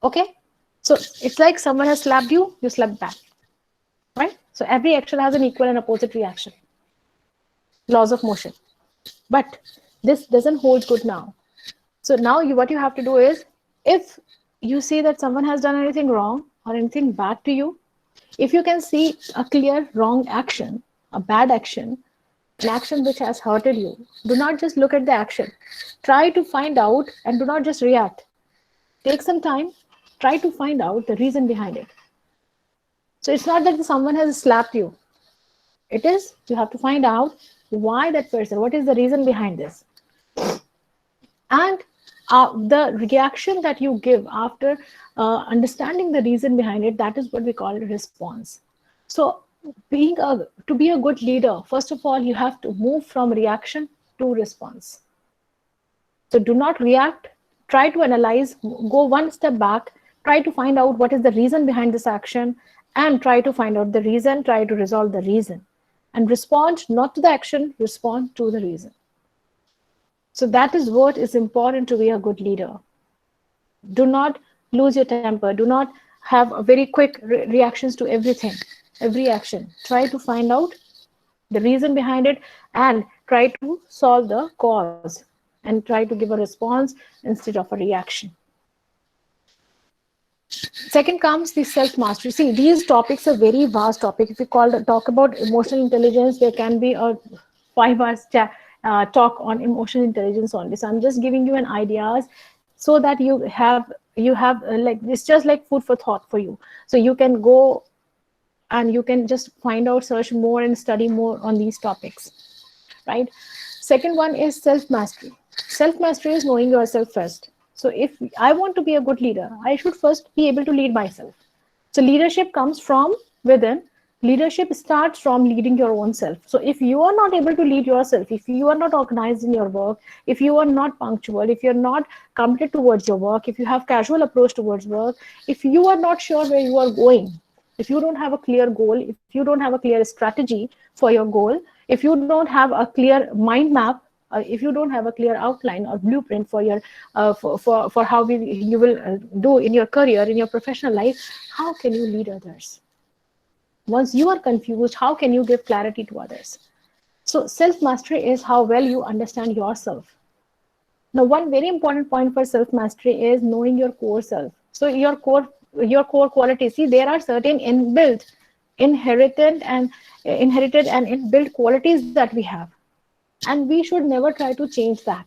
Okay? So it's like someone has slapped you, you slap back. Right? So every action has an equal and opposite reaction. Laws of motion. But this doesn't hold good now. So now what you have to do is, if you see that someone has done anything wrong or anything bad to you, if you can see a clear wrong action, a bad action, an action which has hurted you, do not just look at the action. Try to find out and do not just react. Take some time, try to find out the reason behind it. So it's not that someone has slapped you. It is, you have to find out why that person, what is the reason behind this. And the reaction that you give after understanding the reason behind it, that is what we call a response. So to be a good leader, first of all, you have to move from reaction to response. So do not react, try to analyze, go one step back, try to find out what is the reason behind this action, and try to find out the reason, try to resolve the reason. And respond not to the action, respond to the reason. So that is what is important to be a good leader. Do not lose your temper. Do not have a very quick reactions to everything, every action. Try to find out the reason behind it and try to solve the cause and try to give a response instead of a reaction. Second comes the self-mastery. See, these topics are very vast topic. If we talk about emotional intelligence, there can be a 5 hours talk on emotional intelligence only. So I'm just giving you an ideas so that you have like, it's just like food for thought for you. So you can go and you can just find out, search more and study more on these topics, right? Second one is self-mastery. Self-mastery is knowing yourself first. So if I want to be a good leader, I should first be able to lead myself. So leadership comes from within. Leadership starts from leading your own self. So if you are not able to lead yourself, if you are not organized in your work, if you are not punctual, if you're not committed towards your work, if you have casual approach towards work, if you are not sure where you are going, if you don't have a clear goal, if you don't have a clear strategy for your goal, if you don't have a clear mind map, if you don't have a clear outline or blueprint for your for how you will do in your career, in your professional life, how can you lead others? Once you are confused, how can you give clarity to others? So self-mastery is how well you understand yourself. Now, one very important point for self-mastery is knowing your core self. So your core qualities, see, there are certain inbuilt inherited and inbuilt qualities that we have, and we should never try to change that.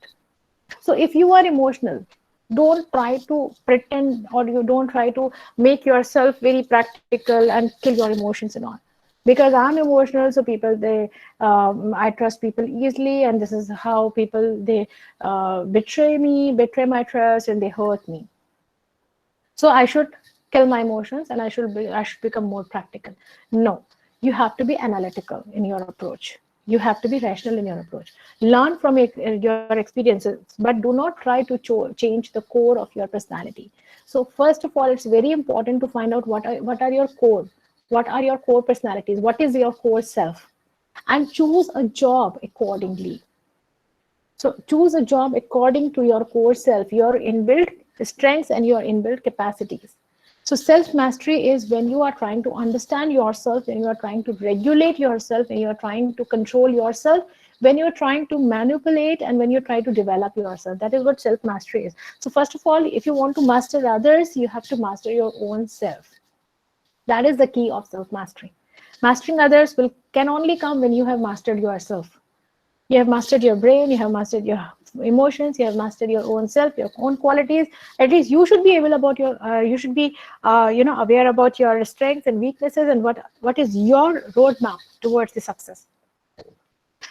So if you are emotional, don't try to pretend, or you don't try to make yourself very practical and kill your emotions and all. Because I'm emotional, so people I trust people easily, and this is how people they betray my trust, and they hurt me. So I should kill my emotions, and I should become more practical. No, you have to be analytical in your approach. You have to be rational in your approach. Learn from your experiences, but do not try to change the core of your personality. So first of all, it's very important to find out what are your core, what are your core personalities, what is your core self, and choose a job accordingly. So choose a job according to your core self, your inbuilt strengths and your inbuilt capacities. So self-mastery is when you are trying to understand yourself, when you are trying to regulate yourself, when you are trying to control yourself, when you're trying to manipulate, and when you try to develop yourself. That is what self-mastery is. So first of all, if you want to master others, you have to master your own self. That is the key of self-mastery. Mastering others can only come when you have mastered yourself. You have mastered your brain, you have mastered your emotions, you have mastered your own self, your own qualities. At least you should be able about your you should be aware about your strengths and weaknesses, and what is your roadmap towards the success.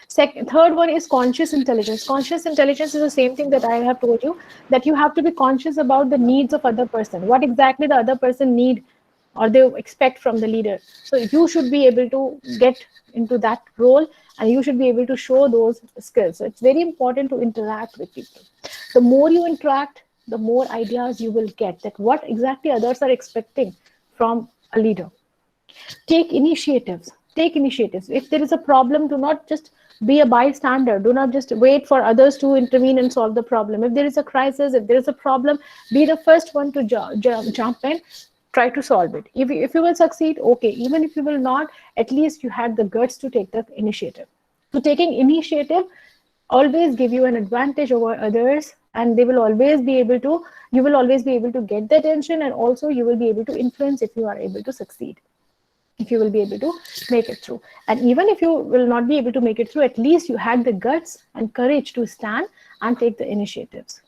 Third one is conscious intelligence. Conscious intelligence is the same thing that I have told you, that you have to be conscious about the needs of other person, what exactly the other person need or they expect from the leader. So you should be able to get into that role, and you should be able to show those skills. So it's very important to interact with people. The more you interact, the more ideas you will get that what exactly others are expecting from a leader. Take initiatives. If there is a problem, do not just be a bystander. Do not just wait for others to intervene and solve the problem. If there is a crisis, if there is a problem, be the first one to jump in. Try to solve it. If you will succeed, okay. Even if you will not, at least you had the guts to take the initiative. So taking initiative always give you an advantage over others, and you will always be able to get the attention, and also you will be able to influence if you are able to succeed, if you will be able to make it through. And even if you will not be able to make it through, at least you had the guts and courage to stand and take the initiatives.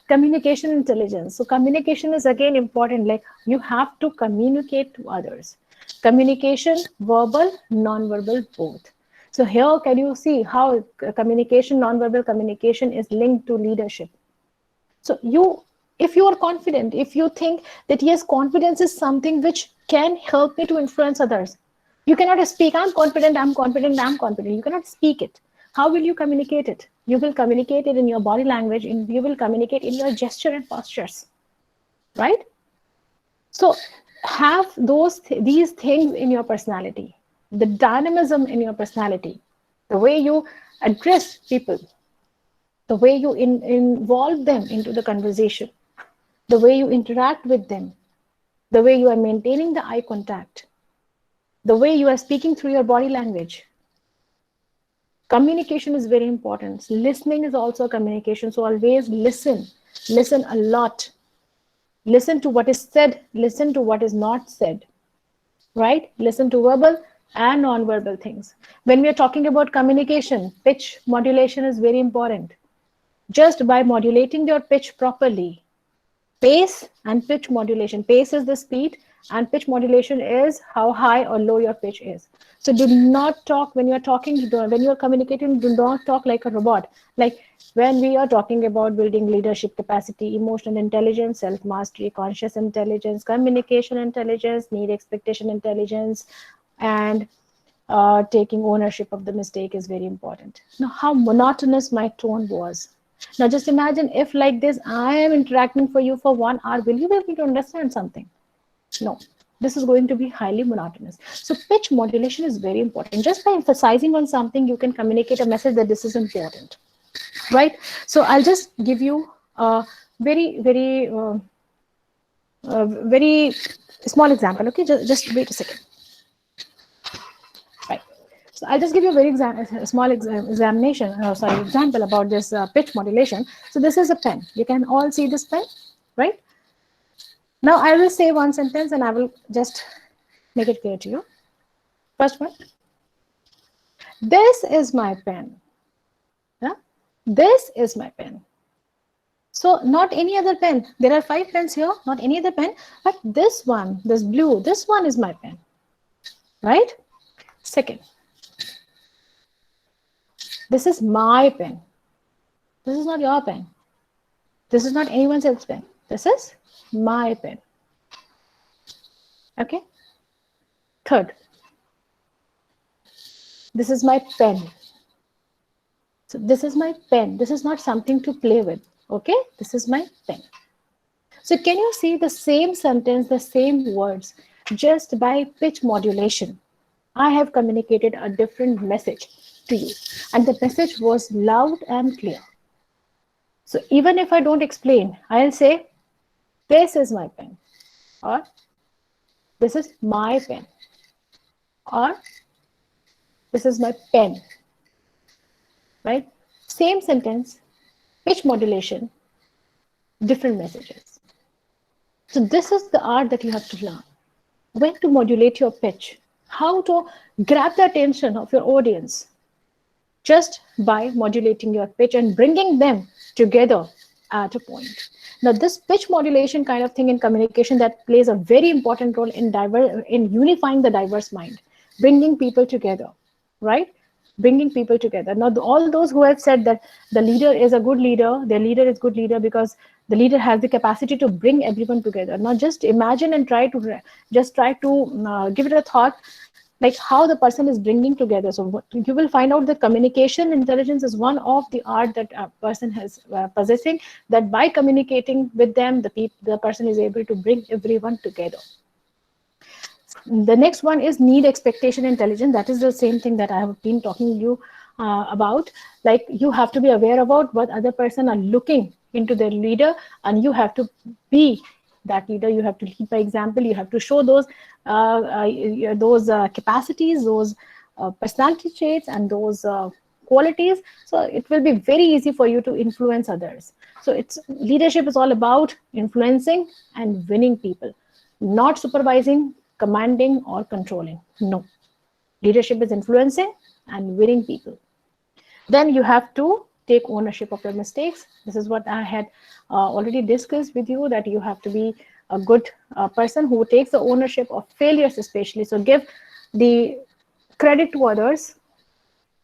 Communication intelligence. So communication is again important. Like, you have to communicate to others. Communication, verbal, non-verbal, both. So here, can you see how communication, non-verbal communication is linked to leadership? So if you are confident, if you think that yes, confidence is something which can help me to influence others, you cannot speak, I'm confident. You cannot speak it. How will you communicate it? You will communicate it in your body language, you will communicate in your gesture and postures, right? So have these things in your personality, the dynamism in your personality, the way you address people, the way you involve them into the conversation, the way you interact with them, the way you are maintaining the eye contact, the way you are speaking through your body language. Communication is very important. Listening is also communication. So always listen a lot. Listen to what is said, listen to what is not said, right? Listen to verbal and non-verbal things. When we are talking about communication, pitch modulation is very important. Just by modulating your pitch properly, pace and pitch modulation. Pace is the speed, and pitch modulation is how high or low your pitch is. So do not talk when you are talking, when you are communicating, do not talk like a robot. Like when we are talking about building leadership capacity, emotional intelligence, self-mastery, conscious intelligence, communication intelligence, need expectation intelligence, and taking ownership of the mistake is very important. Now, how monotonous my tone was. Now, just imagine if like this, I am interacting for you for 1 hour, will you be able to understand something? No, this is going to be highly monotonous. So pitch modulation is very important. Just by emphasizing on something, you can communicate a message that this is important, right? So I'll just give you a very, very, very small example. Okay, just wait a second. Right. So I'll just give you a very small example about this pitch modulation. So this is a pen. You can all see this pen, right? Now I will say one sentence and I will just make it clear to you. First one. This is my pen. Yeah? This is my pen. So not any other pen. There are 5 pens here, not any other pen, but this one, this blue, this one is my pen. Right? Second. This is my pen. This is not your pen. This is not anyone else's pen. This is my pen. Okay? Third. This is my pen. So this is my pen. This is not something to play with. Okay? This is my pen. So can you see the same sentence, the same words, just by pitch modulation? I have communicated a different message to you. And the message was loud and clear. So even if I don't explain, I'll say, this is my pen. Or this is my pen. Or this is my pen. Right? Same sentence, pitch modulation, different messages. So this is the art that you have to learn. When to modulate your pitch, how to grab the attention of your audience just by modulating your pitch and bringing them together at a point. Now, this pitch modulation kind of thing in communication that plays a very important role in unifying the diverse mind, bringing people together, right? Bringing people together. Now, all those who have said that the leader is a good leader, their leader is good leader because the leader has the capacity to bring everyone together. Now, just imagine and try to give it a thought, like how the person is bringing together. So you will find out that communication intelligence is one of the art that a person has possessing, that by communicating with them, the person is able to bring everyone together. The next one is need expectation intelligence. That is the same thing that I have been talking to you about. Like you have to be aware about what other person are looking into their leader, and you have to be that leader. You have to lead by example. You have to show those capacities, those personality traits, and those qualities. So it will be very easy for you to influence others. So leadership is all about influencing and winning people, not supervising, commanding, or controlling. No. Leadership is influencing and winning people. Then you have to take ownership of your mistakes. This is what I had already discussed with you, that you have to be a good person who takes the ownership of failures especially. So give the credit to others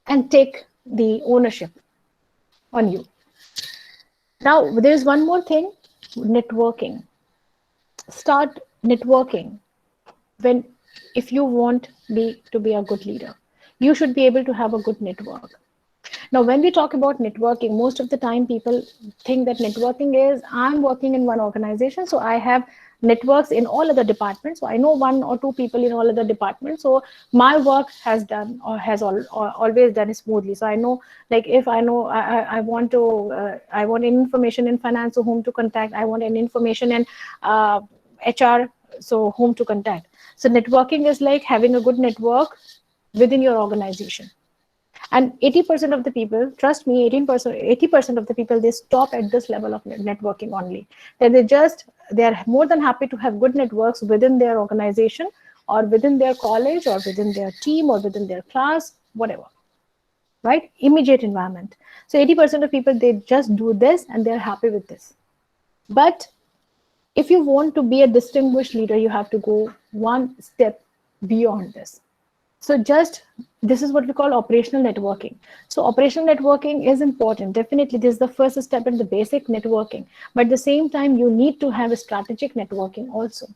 and take the ownership on you. Now, there's one more thing, networking. Start networking. If you want to be a good leader, you should be able to have a good network. Now, when we talk about networking, most of the time people think that networking is, I'm working in one organization, so I have networks in all other departments. So I know 1 or 2 people in all other departments. So my work has done or has always done it smoothly. So I know, like if I know I want information in finance, so whom to contact. I want an information in HR, so whom to contact. So networking is like having a good network within your organization. And 80% of the people, trust me, 80% of the people, they stop at this level of networking only. They are more than happy to have good networks within their organization or within their college or within their team or within their class, whatever, right? Immediate environment. So 80% of people, they just do this and they're happy with this. But if you want to be a distinguished leader, you have to go one step beyond this. So this is what we call operational networking. So operational networking is important. Definitely, this is the first step in the basic networking. But at the same time, you need to have a strategic networking also.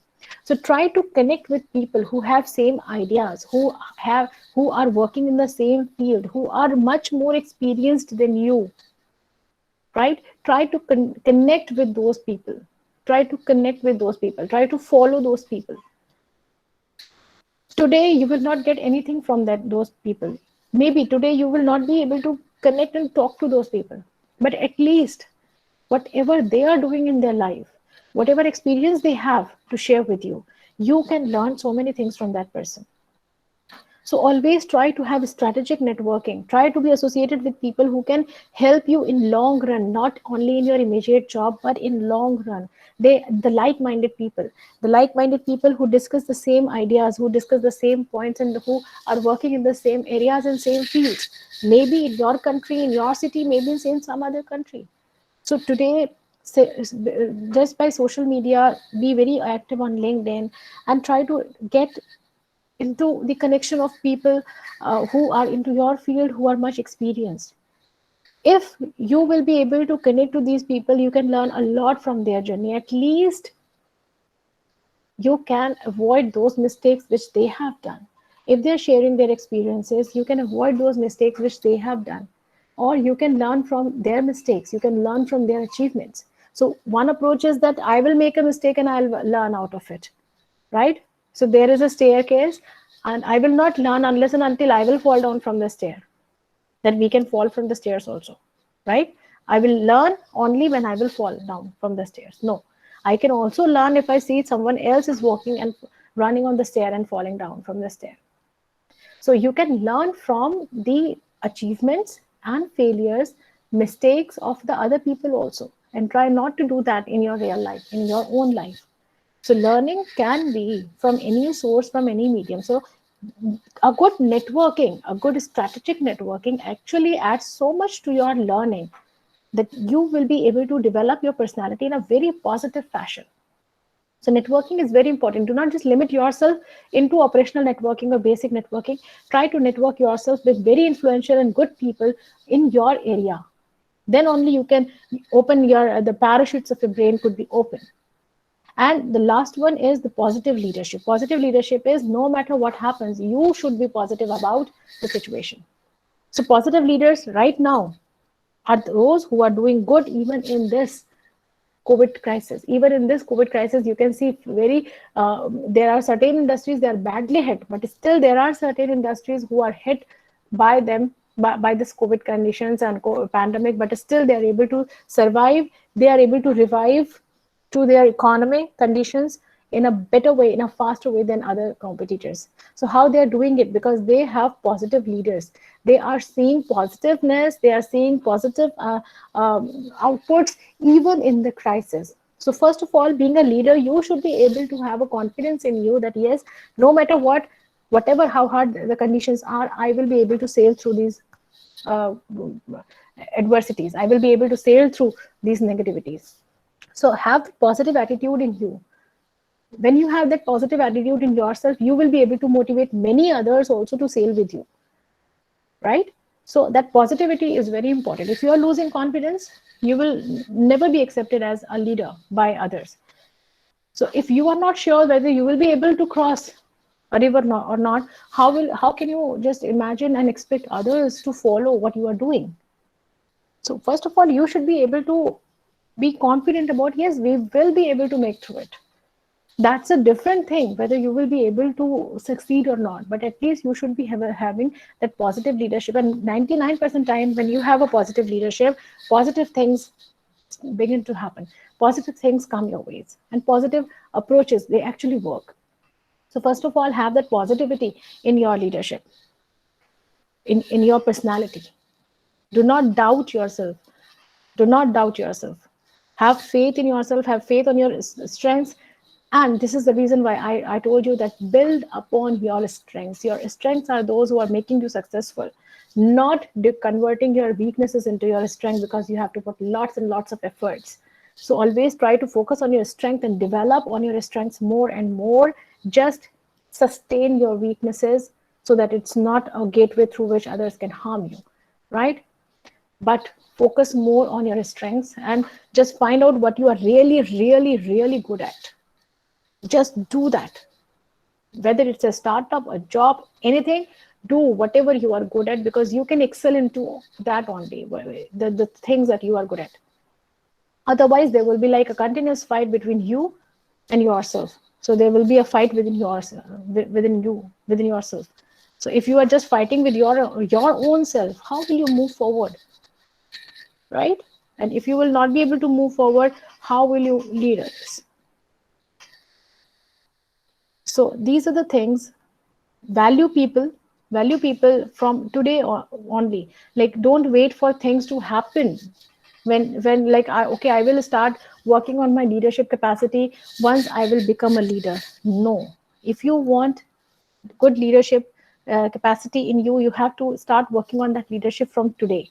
So try to connect with people who have same ideas, who are working in the same field, who are much more experienced than you, right? Try to connect with those people. Try to connect with those people. Try to follow those people. Today, you will not get anything from those people. Maybe today you will not be able to connect and talk to those people. But at least whatever they are doing in their life, whatever experience they have to share with you, you can learn so many things from that person. So always try to have strategic networking. Try to be associated with people who can help you in long run, not only in your immediate job, but in long run. The like-minded people who discuss the same ideas, who discuss the same points, and who are working in the same areas and same fields. Maybe in your country, in your city, maybe in some other country. So today, just by social media, be very active on LinkedIn and try to get into the connection of people who are into your field, who are much experienced. If you will be able to connect to these people, you can learn a lot from their journey. At least you can avoid those mistakes which they have done. If they're sharing their experiences, you can avoid those mistakes which they have done, or you can learn from their mistakes, you can learn from their achievements. So one approach is that I will make a mistake and I'll learn out of it, right? So there is a staircase, and I will not learn unless and until I will fall down from the stair. That we can fall from the stairs also, right? I will learn only when I will fall down from the stairs. No, I can also learn if I see someone else is walking and running on the stair and falling down from the stair. So you can learn from the achievements and failures, mistakes of the other people also, and try not to do that in your real life, in your own life. So learning can be from any source, from any medium. So a good networking, a good strategic networking actually adds so much to your learning that you will be able to develop your personality in a very positive fashion. So networking is very important. Do not just limit yourself into operational networking or basic networking. Try to network yourself with very influential and good people in your area. Then only you can open the parachutes of your brain could be open. And the last one is the positive leadership. Positive leadership is no matter what happens, you should be positive about the situation. So positive leaders right now are those who are doing good even in this COVID crisis. Even in this COVID crisis, you can see there are certain industries that are badly hit, but still there are certain industries who are hit by this COVID conditions and pandemic, but still they are able to survive. They are able to revive to their economy conditions in a better way, in a faster way than other competitors. So how they are doing it? Because they have positive leaders. They are seeing positiveness. They are seeing positive outputs even in the crisis. So first of all, being a leader, you should be able to have a confidence in you that yes, no matter whatever how hard the conditions are, I will be able to sail through these adversities. I will be able to sail through these negativities. So have the positive attitude in you. When you have that positive attitude in yourself, you will be able to motivate many others also to sail with you, right? So that positivity is very important. If you are losing confidence, you will never be accepted as a leader by others. So if you are not sure whether you will be able to cross a river or not, how can you just imagine and expect others to follow what you are doing? So first of all, you should be able to be confident about, yes, we will be able to make through it. That's a different thing, whether you will be able to succeed or not, but at least you should be having that positive leadership. And 99% time when you have a positive leadership, positive things begin to happen. Positive things come your ways, and positive approaches, they actually work. So first of all, have that positivity in your leadership, in your personality. Do not doubt yourself. Do not doubt yourself. Have faith in yourself, have faith on your strengths. And this is the reason why I told you that build upon your strengths. Your strengths are those who are making you successful, not converting your weaknesses into your strength, because you have to put lots and lots of efforts. So always try to focus on your strength and develop on your strengths more and more. Just sustain your weaknesses so that it's not a gateway through which others can harm you, right? But focus more on your strengths and just find out what you are really, really, really good at. Just do that. Whether it's a startup, a job, anything, do whatever you are good at, because you can excel into that only, the things that you are good at. Otherwise, there will be like a continuous fight between you and yourself. So there will be a fight within yourself, within yourself. So if you are just fighting with your own self, how will you move forward? Right? And if you will not be able to move forward, how will you lead others? So these are the things. Value people, Value people from today only. Like, don't wait for things to happen. When like I will start working on my leadership capacity once I will become a leader. No. If you want good leadership capacity in you, you have to start working on that leadership from today.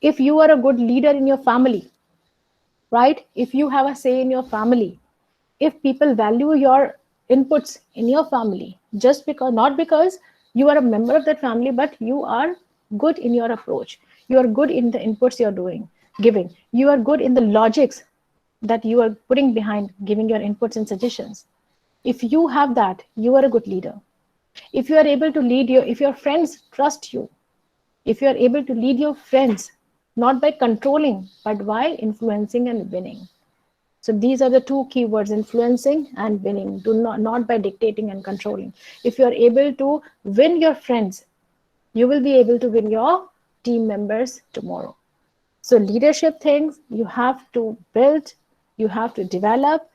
If you are a good leader in your family, right? If you have a say in your family, if people value your inputs in your family, just because, not because you are a member of that family, but you are good in your approach, you are good in the inputs you're giving, you are good in the logics that you are putting behind giving your inputs and suggestions. If you have that, you are a good leader. If you are able to lead if your friends trust you, if you are able to lead your friends, not by controlling, but by influencing and winning. So these are the two keywords: influencing and winning. Do not by dictating and controlling. If you are able to win your friends, you will be able to win your team members tomorrow. So leadership things you have to build, you have to develop.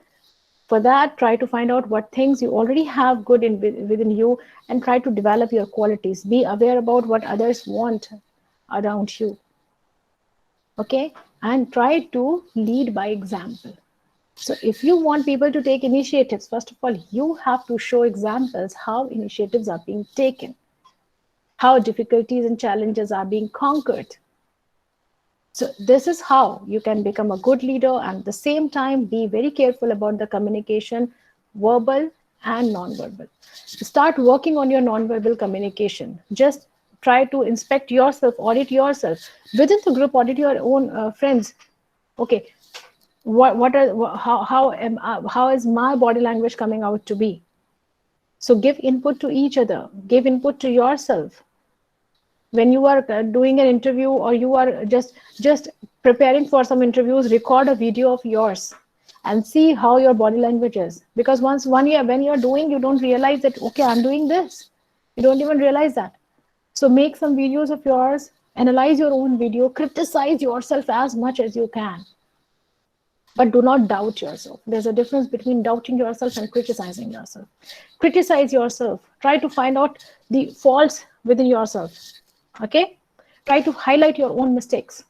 For that, try to find out what things you already have good within you, and try to develop your qualities. Be aware about what others want around you. Okay? And try to lead by example. So if you want people to take initiatives, first of all, you have to show examples how initiatives are being taken, how difficulties and challenges are being conquered. So this is how you can become a good leader, and at the same time, be very careful about the communication, verbal and non-verbal. Start working on your non-verbal communication. Just try to inspect yourself, audit yourself. Within the group, audit your own friends. Okay, how is my body language coming out to be? So give input to each other, give input to yourself. When you are doing an interview, or you are just preparing for some interviews, record a video of yours and see how your body language is. Because when you're doing, you don't realize that, okay, I'm doing this. You don't even realize that. So make some videos of yours, analyze your own video, criticize yourself as much as you can. But do not doubt yourself. There's a difference between doubting yourself and criticizing yourself. Criticize yourself. Try to find out the faults within yourself. Okay? Try to highlight your own mistakes.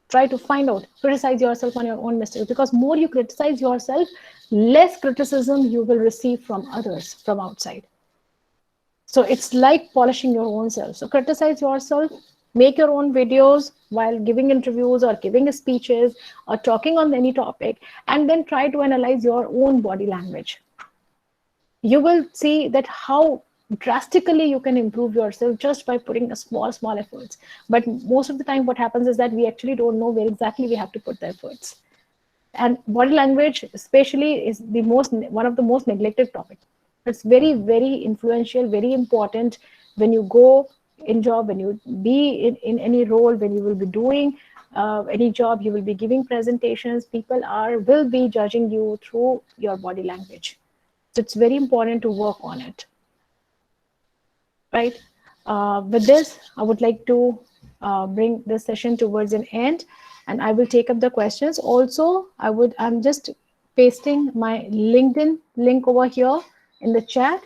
Try to find out, criticize yourself on your own mistakes. Because more you criticize yourself, less criticism you will receive from others, from outside. So it's like polishing your own self. So criticize yourself, make your own videos while giving interviews or giving speeches or talking on any topic, and then try to analyze your own body language. You will see that how drastically you can improve yourself just by putting a small efforts. But most of the time what happens is that we actually don't know where exactly we have to put the efforts. And body language especially is one of the most neglected topics. It's very, very influential, very important when you go in job, when you be in any role, when you will be doing any job, you will be giving presentations, people will be judging you through your body language. So it's very important to work on it. Right? With this, I would like to bring this session towards an end, and I will take up the questions. Also, I'm just pasting my LinkedIn link over here in the chat.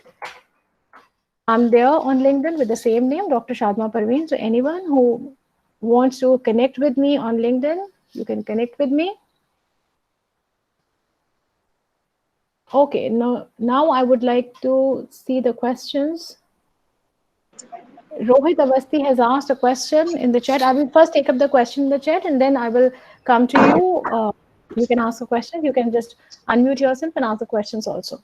I'm there on LinkedIn with the same name, Dr. Shadma Parveen. So anyone who wants to connect with me on LinkedIn, you can connect with me. Okay, now I would like to see the questions. Rohit Avasti has asked a question in the chat. I will first take up the question in the chat, and then I will come to you. You can ask a question. You can just unmute yourself and ask the questions also.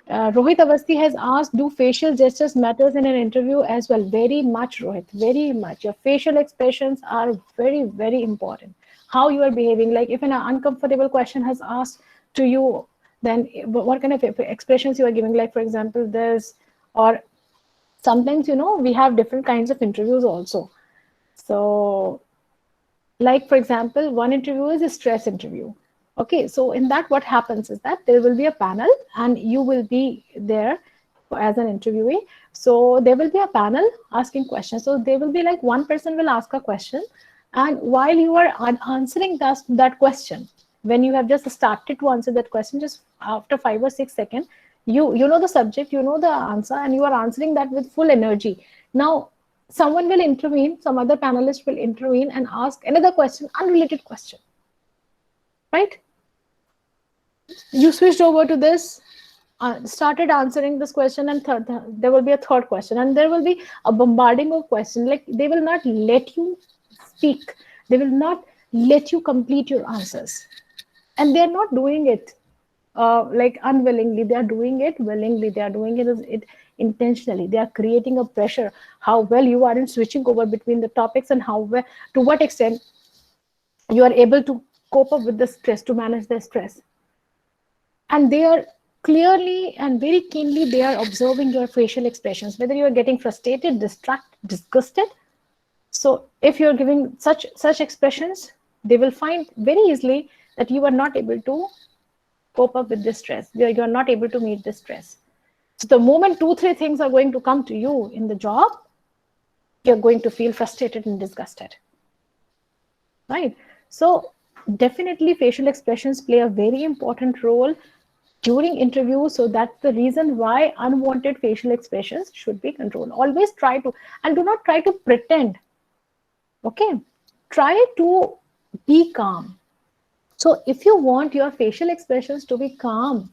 Rohit Avasti has asked, do facial gestures matters in an interview as well? Very much, Rohit, very much. Your facial expressions are very, very important. How you are behaving, like if an uncomfortable question has asked to you, then what kind of expressions you are giving? Like, for example, or sometimes, we have different kinds of interviews also. So, like, for example, one interview is a stress interview. Okay, so in that, what happens is that there will be a panel and you will be there as an interviewee. So there will be a panel asking questions. So they will be like, one person will ask a question, and while you are answering that question, when you have just started to answer that question, just after 5 or 6 seconds, You know the subject, you know the answer, and you are answering that with full energy. Now someone will intervene, some other panelist will intervene and ask another question, unrelated question, right? You switched over to this, started answering this question, and there will be a third question, and there will be a bombarding of questions. Like, they will not let you speak, they will not let you complete your answers, and they are not doing it like unwillingly. They are doing it willingly, they are doing it intentionally. They are creating a pressure, how well you are in switching over between the topics, and how well, to what extent you are able to cope up with the stress, to manage the stress. And they are clearly and very keenly, they are observing your facial expressions, whether you are getting frustrated, distracted, disgusted. So if you're giving such expressions, they will find very easily that you are not able to cope up with this stress, you are not able to meet this stress. So the moment 2-3 things are going to come to you in the job, you're going to feel frustrated and disgusted, right? So definitely facial expressions play a very important role during interviews. So that's the reason why unwanted facial expressions should be controlled. Always try to, and do not try to pretend. Okay, try to be calm. So if you want your facial expressions to be calm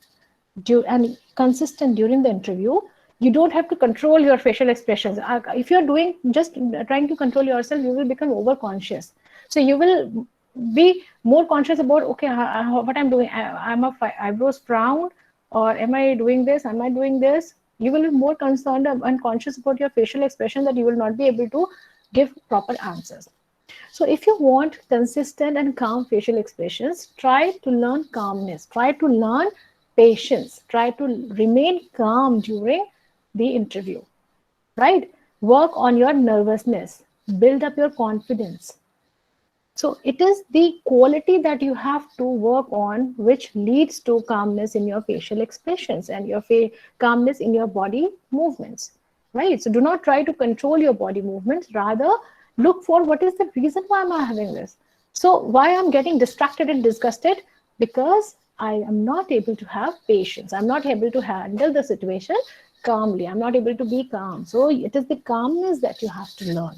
and consistent during the interview, you don't have to control your facial expressions. If you're doing just trying to control yourself, you will become overconscious. So you will be more conscious about, okay, what I'm doing. I'm a eyebrows frowned, or am I doing this? Am I doing this? You will be more concerned and conscious about your facial expression, that you will not be able to give proper answers. So if you want consistent and calm facial expressions, try to learn calmness, try to learn patience, try to remain calm during the interview, right? Work on your nervousness, build up your confidence. So it is the quality that you have to work on which leads to calmness in your facial expressions and your calmness in your body movements, right? So do not try to control your body movements, rather look for what is the reason why am I having this. So why I'm getting distracted and disgusted? Because I am not able to have patience. I'm not able to handle the situation calmly. I'm not able to be calm. So it is the calmness that you have to learn.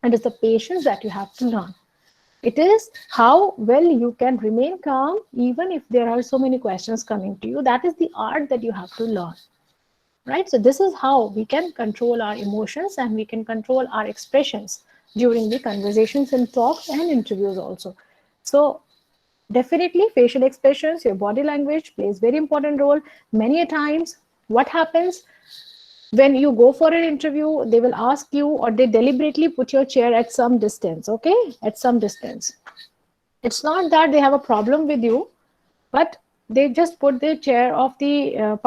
And it's the patience that you have to learn. It is how well you can remain calm even if there are so many questions coming to you. That is the art that you have to learn, right? So this is how we can control our emotions, and we can control our expressions during the conversations and talks and interviews also. So definitely facial expressions, your body language plays very important role. Many a times what happens, when you go for an interview, they will ask you, or they deliberately put your chair at some distance, okay? At some distance. It's not that they have a problem with you, but they just put the chair of the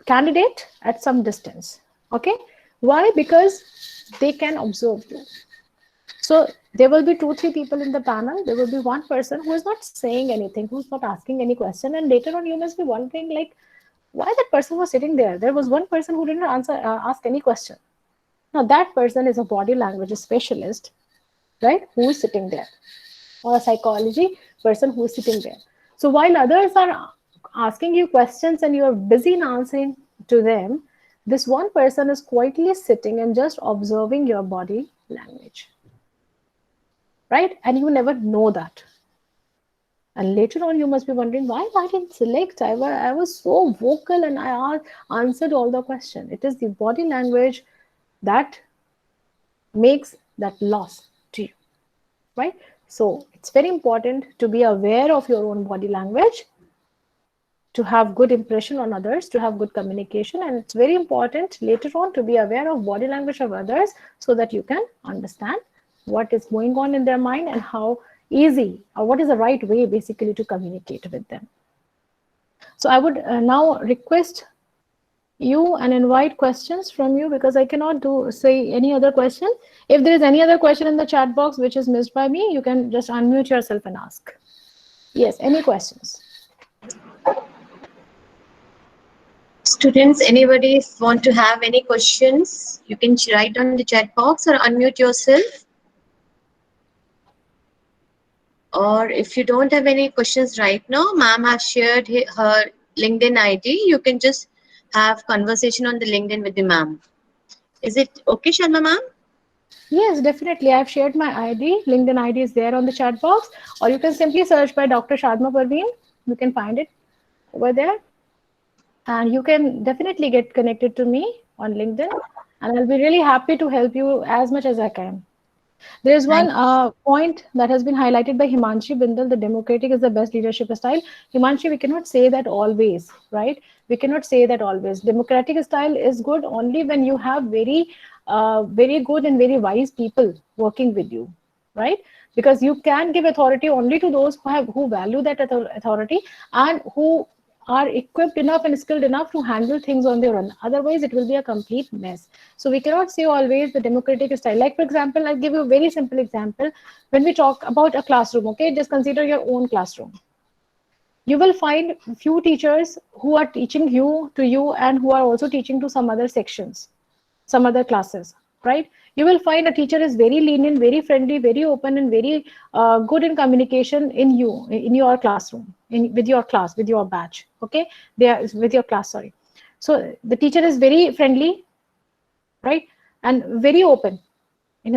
candidate at some distance, okay? Why? Because they can observe you. So there will be 2-3 people in the panel. There will be one person who is not saying anything, who's not asking any question, and later on you must be wondering, like, why that person was sitting there. There was one person who didn't ask any question. Now that person is a body language specialist, right, who is sitting there, or a psychology person who is sitting there. So while others are asking you questions and you are busy in answering to them, this one person is quietly sitting and just observing your body language, right? And you never know that. And later on, you must be wondering, why I didn't select? I was so vocal and I answered all the questions. It is the body language that makes that loss to you, right? So it's very important to be aware of your own body language, to have good impression on others, to have good communication. And it's very important later on to be aware of body language of others, so that you can understand what is going on in their mind and how easy, or what is the right way basically to communicate with them. So I would now request you and invite questions from you, because I cannot say any other question. If there is any other question in the chat box which is missed by me, you can just unmute yourself and ask. Yes, any questions? Students, anybody want to have any questions, you can write on the chat box or unmute yourself. Or if you don't have any questions right now, ma'am has shared her LinkedIn ID. You can just have conversation on the LinkedIn with the ma'am. Is it okay, Sharma ma'am? Yes, definitely. I've shared my ID. LinkedIn ID is there on the chat box, or you can simply search by Dr. Shadma Parveen. You can find it over there. And you can definitely get connected to me on LinkedIn. And I'll be really happy to help you as much as I can. There is one Thank point that has been highlighted by Himanshi Bindal, the democratic is the best leadership style. Himanshi, we cannot say that always, right? We cannot say that always. Democratic style is good only when you have very good and very wise people working with you, right? Because you can give authority only to those who value that authority and who are equipped enough and skilled enough to handle things on their own. Otherwise, it will be a complete mess. So we cannot say always the democratic style. Like, for example, I'll give you a very simple example. When we talk about a classroom, okay, just consider your own classroom. You will find few teachers who are teaching you to you and who are also teaching to some other sections, some other classes, right? You will find a teacher is very lenient, very friendly, very open, and very good in communication in your classroom, with your class, with your batch. Okay, they are with your class. Sorry. So the teacher is very friendly, right, and very open in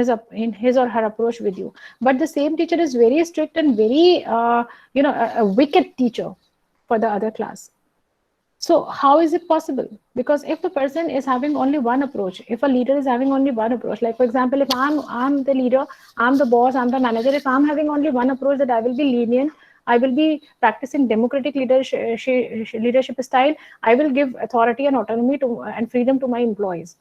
his or her approach with you. But the same teacher is very strict and very a wicked teacher for the other class. So how is it possible? Because if the person is having only one approach, if a leader is having only one approach, like for example, if I'm the leader, I'm the boss, I'm the manager, if I'm having only one approach that I will be lenient, I will be practicing democratic leadership style, I will give authority and autonomy to and freedom to my employees,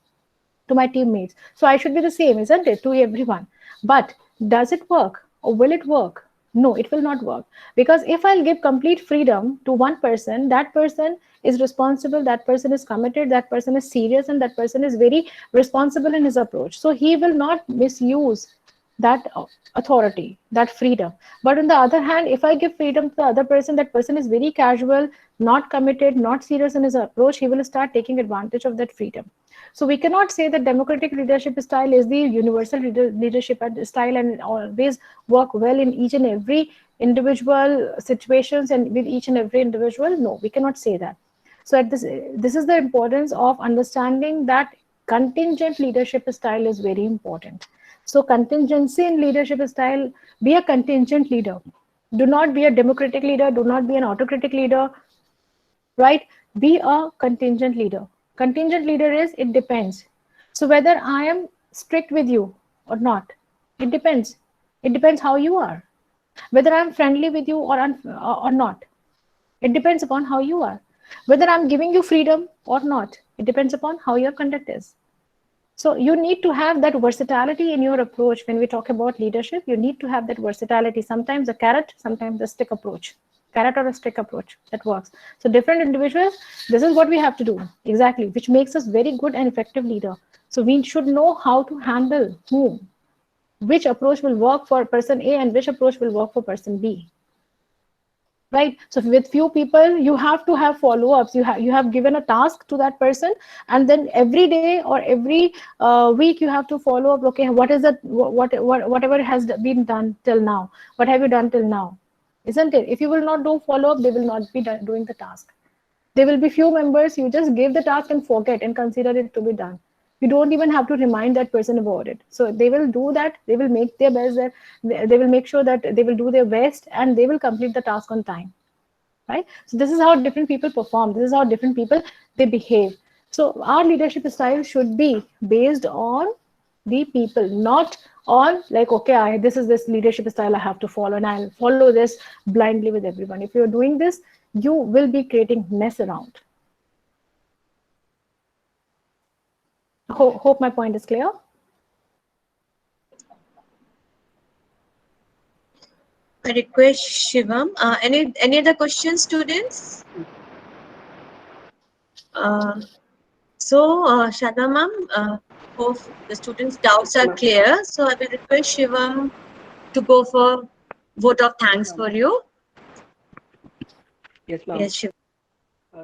to my teammates. So I should be the same, isn't it, to everyone? But does it work or will it work? No, it will not work. Because if I'll give complete freedom to one person, that person is responsible, that person is committed, that person is serious, and that person is very responsible in his approach. So he will not misuse that authority, that freedom. But on the other hand, if I give freedom to the other person, that person is very casual, not committed, not serious in his approach, he will start taking advantage of that freedom. So we cannot say that democratic leadership style is the universal leadership style and always work well in each and every individual situations and with each and every individual. No, we cannot say that. So at this is the importance of understanding that contingent leadership style is very important. So contingency in leadership style, be a contingent leader. Do not be a democratic leader. Do not be an autocratic leader, right? Be a contingent leader. Contingent leader is, it depends. So whether I am strict with you or not, it depends. It depends how you are. Whether I'm friendly with you or not, it depends upon how you are. Whether I'm giving you freedom or not, it depends upon how your conduct is. So you need to have that versatility in your approach. When we talk about leadership, you need to have that versatility. Sometimes a carrot, sometimes a stick approach. Carrot or a stick approach, that works. So different individuals, this is what we have to do exactly, which makes us very good and effective leader. So we should know how to handle whom, which approach will work for person A and which approach will work for person B, right? So with few people, you have to have follow-ups. You have given a task to that person, and then every day or every week you have to follow up. Okay, what is that? Whatever has been done till now, what have you done till now? Isn't it? If you will not do follow-up, they will not be doing the task. There will be few members, you just give the task and forget and consider it to be done. You don't even have to remind that person about it. So they will do that, they will make their best, they will make sure that they will do their best and they will complete the task on time, right? So this is how different people perform. This is how different people, they behave. So our leadership style should be based on the people, not on like, okay, this is this leadership style I have to follow and I'll follow this blindly with everyone. If you're doing this, you will be creating mess around. Hope my point is clear. I request Shivam. Any other questions, students? Shadma ma'am, hope the students' doubts are clear. So I will request Shivam to go for vote of thanks for you. Yes, ma'am. Yes, Shivam.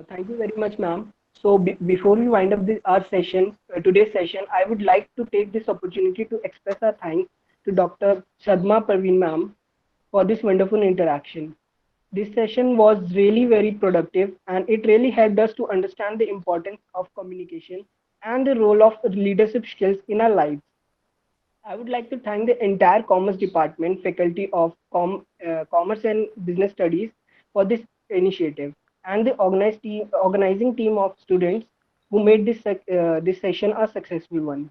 Thank you very much, ma'am. So before we wind up our session, today's session, I would like to take this opportunity to express our thanks to Dr. Shadma Parveen ma'am for this wonderful interaction. This session was really very productive and it really helped us to understand the importance of communication and the role of leadership skills in our lives. I would like to thank the entire Commerce Department faculty of Commerce and Business Studies for this initiative and the organizing team of students who made this session a successful one.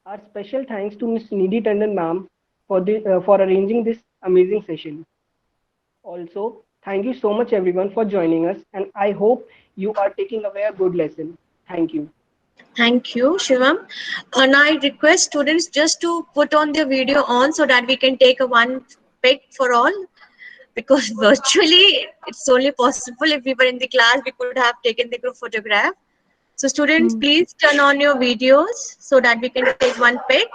Our special thanks to Ms. Nidhi Tandon ma'am for arranging this amazing session. Also, thank you so much everyone for joining us, and I hope you are taking away a good lesson. Thank you. Thank you, Shivam. And I request students just to put on their video on so that we can take a one pic for all. Because virtually it's only possible if we were in the class, we could have taken the group photograph. So students, please turn on your videos so that we can take one pic.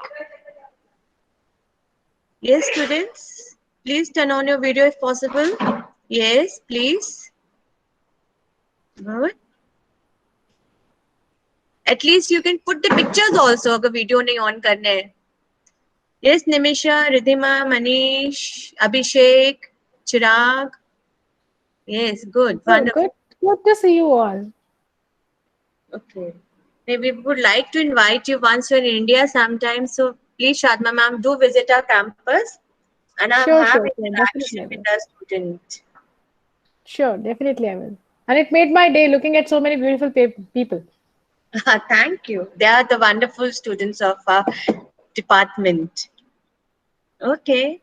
Yes, students, please turn on your video if possible. Yes, please. Good. At least you can put the pictures also अगर video नहीं on करने हैं. Yes, Nimisha, Ridhima, Manish, Abhishek, Chirag. Yes, good. Wonderful. Good to see you all. Okay. Maybe we would like to invite you once you're in India sometime. So please, Shadma ma'am, do visit our campus and have interaction Definitely. with our students. Sure, definitely I will. And it made my day looking at so many beautiful people. Thank you. They are the wonderful students of our department. Okay.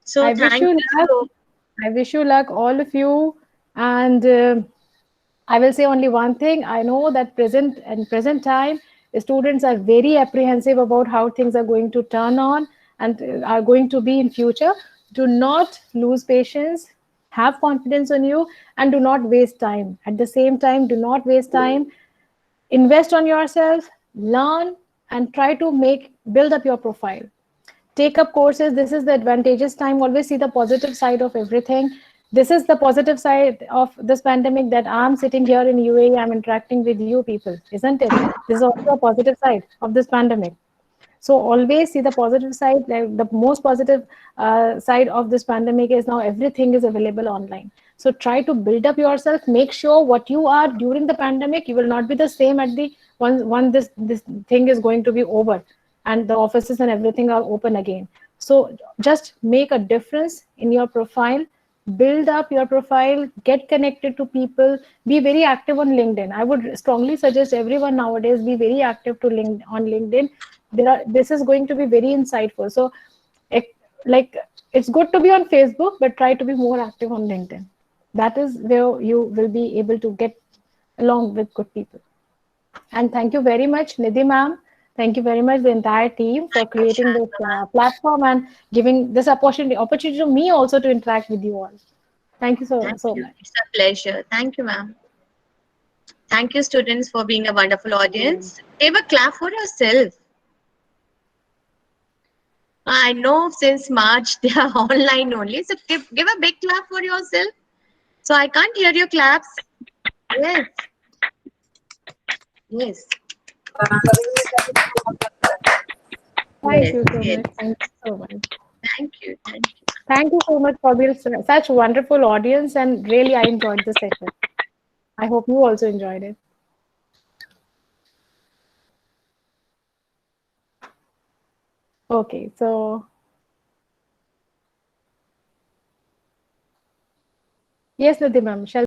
So I wish you luck. I wish you luck, all of you. And I will say only one thing. I know that present time, students are very apprehensive about how things are going to turn on and are going to be in future. Do not lose patience. Have confidence on you and do not waste time. At the same time, do not waste time. Invest on yourself, learn, and try to build up your profile. Take up courses. This is the advantageous time. Always see the positive side of everything. This is the positive side of this pandemic, that I'm sitting here in UAE, I'm interacting with you people, isn't it? This is also a positive side of this pandemic. So always see the positive side. Like the most positive side of this pandemic is now everything is available online. So try to build up yourself. Make sure what you are during the pandemic, you will not be the same at the one this thing is going to be over and the offices and everything are open again. So just make a difference in your profile. Build up your profile, get connected to people, be very active on LinkedIn. I would strongly suggest everyone nowadays be very active on LinkedIn. This is going to be very insightful. So it's good to be on Facebook, but try to be more active on LinkedIn. That is where you will be able to get along with good people. And thank you very much, Nidhi ma'am. Thank you very much, the entire team, for creating this platform and giving this opportunity to me also to interact with you all. Thank you so much. It's a pleasure. Thank you, ma'am. Thank you, students, for being a wonderful audience. Give a clap for yourself. I know since March they are online only, so give a big clap for yourself. So I can't hear your claps. Yes. Yes. Thank you so much. Thank you so much. Thank you. Thank you. Thank you so much for being such a wonderful audience, and really I enjoyed the session. I hope you also enjoyed it. Okay, so yes, Nidhi ma'am, shall